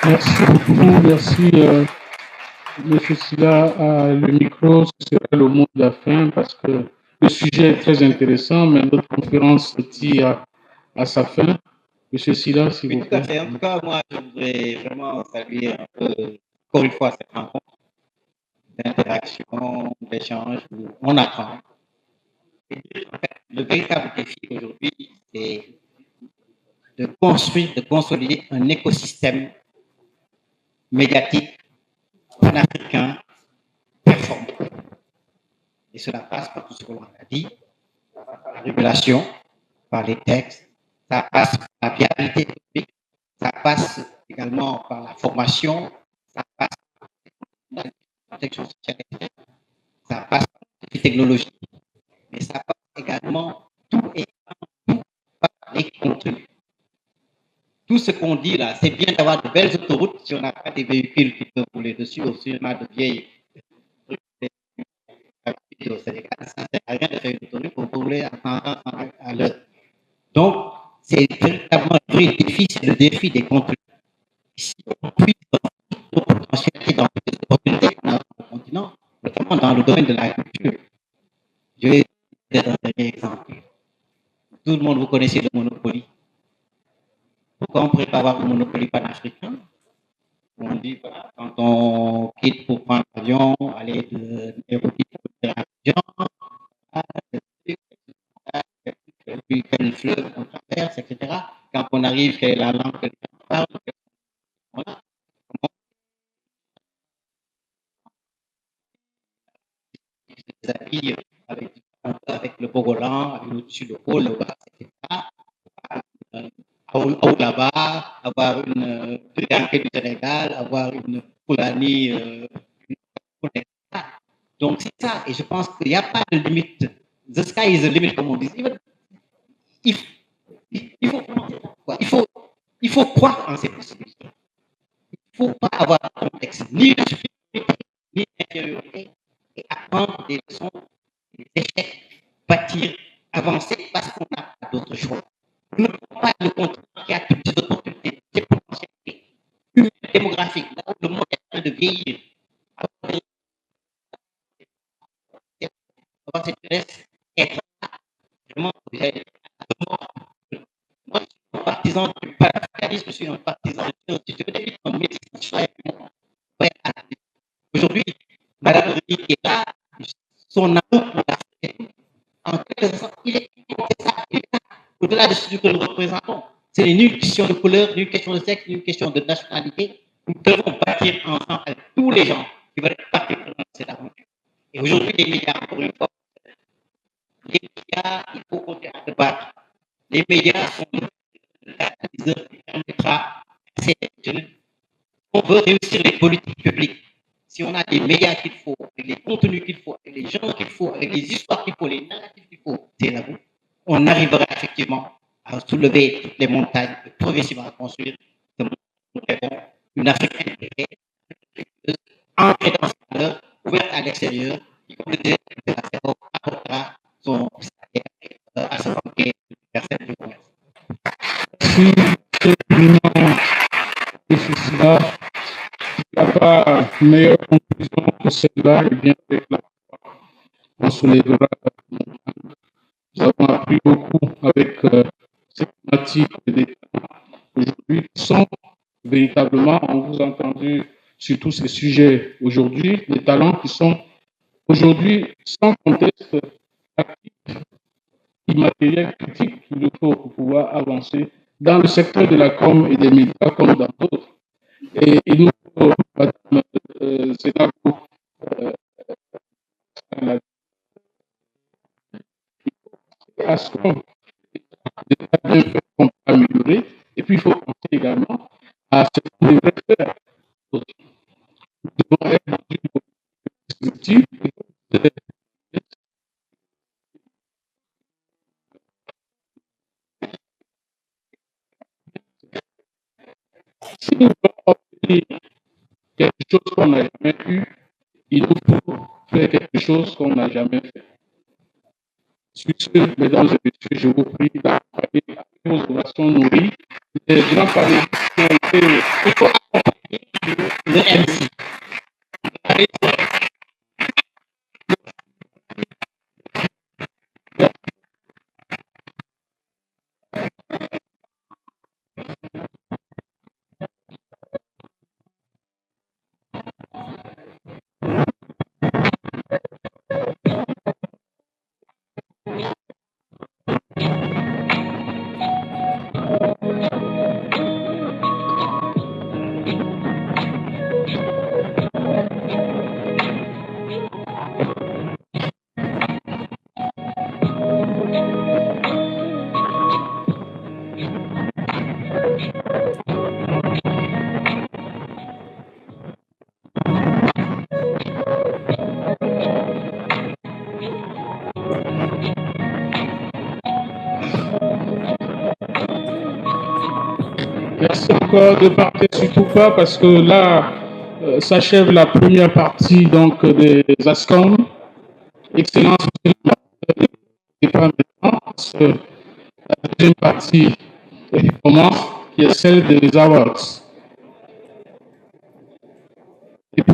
Speaker 1: Merci beaucoup, merci M. Silla. Le micro, ce sera le mot de la fin parce que Le sujet est très intéressant, mais notre conférence tire à sa fin. Monsieur Silla, s'il
Speaker 6: Oui,
Speaker 1: vous
Speaker 6: tout à
Speaker 1: plaît.
Speaker 6: fait. En tout cas, moi, je voudrais vraiment saluer un peu, encore une fois, cette rencontre d'interaction, d'échange, où on apprend. Et en fait, le véritable défi aujourd'hui, c'est de construire, de consolider un écosystème médiatique panafricain performant. Et cela passe par tout ce que l'on a dit, par la régulation, par les textes, ça passe par la viabilité économique, ça passe également par la formation, ça passe par la protection sociale, ça passe par les technologies, mais ça passe également tout et tout par les contenus. Tout ce qu'on dit là, c'est bien d'avoir de belles autoroutes si on n'a pas des véhicules qui peuvent rouler dessus, ou si on a de vieilles au Sénégal, ça ne sert à rien de faire une autoroute pour rouler à l'heure. Donc, c'est véritablement un vrai défi, c'est le défi des contenus. Si on puisse nos potentialités dans les opportunités qu'on a dans le continent, notamment dans le domaine de l'agriculture. Je vais donner un dernier exemple. Tout le monde, vous connaissez le Monopoly. Pourquoi on ne pourrait pas avoir le Monopoly panafricain? On dit, voilà, quand on quitte pour prendre l'avion, aller de Nairobi pour Abidjan, puis quel fleuve on traverse, etc. Quand on arrive, quelle est la langue que les gens parlent, voilà. Des habits avec le Bogolan, avec au-dessus le haut, le bas, etc. Au là-bas, avoir une Triangle du Sénégal, avoir une Poulani, donc c'est ça, et je pense qu'il n'y a pas de limite. The sky is the limit, comme on dit. Il faut croire en ces possibilités. Il ne faut pas avoir de complexe, ni de supériorité, ni d'infériorité, et apprendre des leçons, des échecs, bâtir, avancer, parce qu'on n'a pas d'autre choix. Nous ne pouvons pas le continent qui a toutes ces opportunités, ces potentialités humaines, démographiques, là où le monde est en train de vieillir. Avoir cette jeunesse, être vraiment, moi, je suis un partisan du panafricanisme, je suis un partisan de aujourd'hui, Madame Rudy qui est là, son amour pour l'Afrique, en quelque sorte, il est au-delà de ce que nous représentons. C'est ni une question de couleur, ni une question de sexe, ni une question de nationalité. Nous devons bâtir ensemble avec tous les gens qui veulent être partie de cette aventure. Et aujourd'hui, les médias, encore une fois, les médias, il faut continuer à se battre. Les médias sont le catalyseur qui permettra à cette étude. On veut réussir les politiques publiques. Si on a les médias qu'il faut, avec les contenus qu'il faut, avec les gens qu'il faut, avec les histoires qu'il faut, les narratifs qu'il faut, c'est là où on arrivera effectivement à soulever toutes les montagnes et progressivement à construire une Afrique intégrée, ancrée dans ses valeurs, ouverte à l'extérieur, qui, comme le disait apportera son à sa banquet universelle du commerce.
Speaker 1: Là, il n'y a pas meilleure conclusion que celle-là, et bien avec la on soulèvera. Nous avons appris beaucoup avec cette thématique des aujourd'hui qui sont véritablement, on vous a entendu sur tous ces sujets aujourd'hui, des talents qui sont aujourd'hui sans conteste actifs, immatériels, critiques qu'il nous faut pour pouvoir avancer dans le secteur de la com et des médias comme dans d'autres. Et il nous faut, Madame Sénago, à ce qu'on peut améliorer, et puis il faut penser également à ce qu'on devrait faire. Nous devons être dans une perspective. Si nous voulons obtenir quelque chose qu'on n'a jamais eu, il nous faut faire quelque chose qu'on n'a jamais fait. Sur ce, mesdames et messieurs, je vous prie d'accompagner avec vos orations nourries les grands panélistes qui ont été. Il faut accompagner le MC. Merci encore de partir surtout pas parce que là s'achève la première partie donc des ASCOM. Excellence, et pas maintenant, parce que la deuxième partie commence, qui est celle des awards.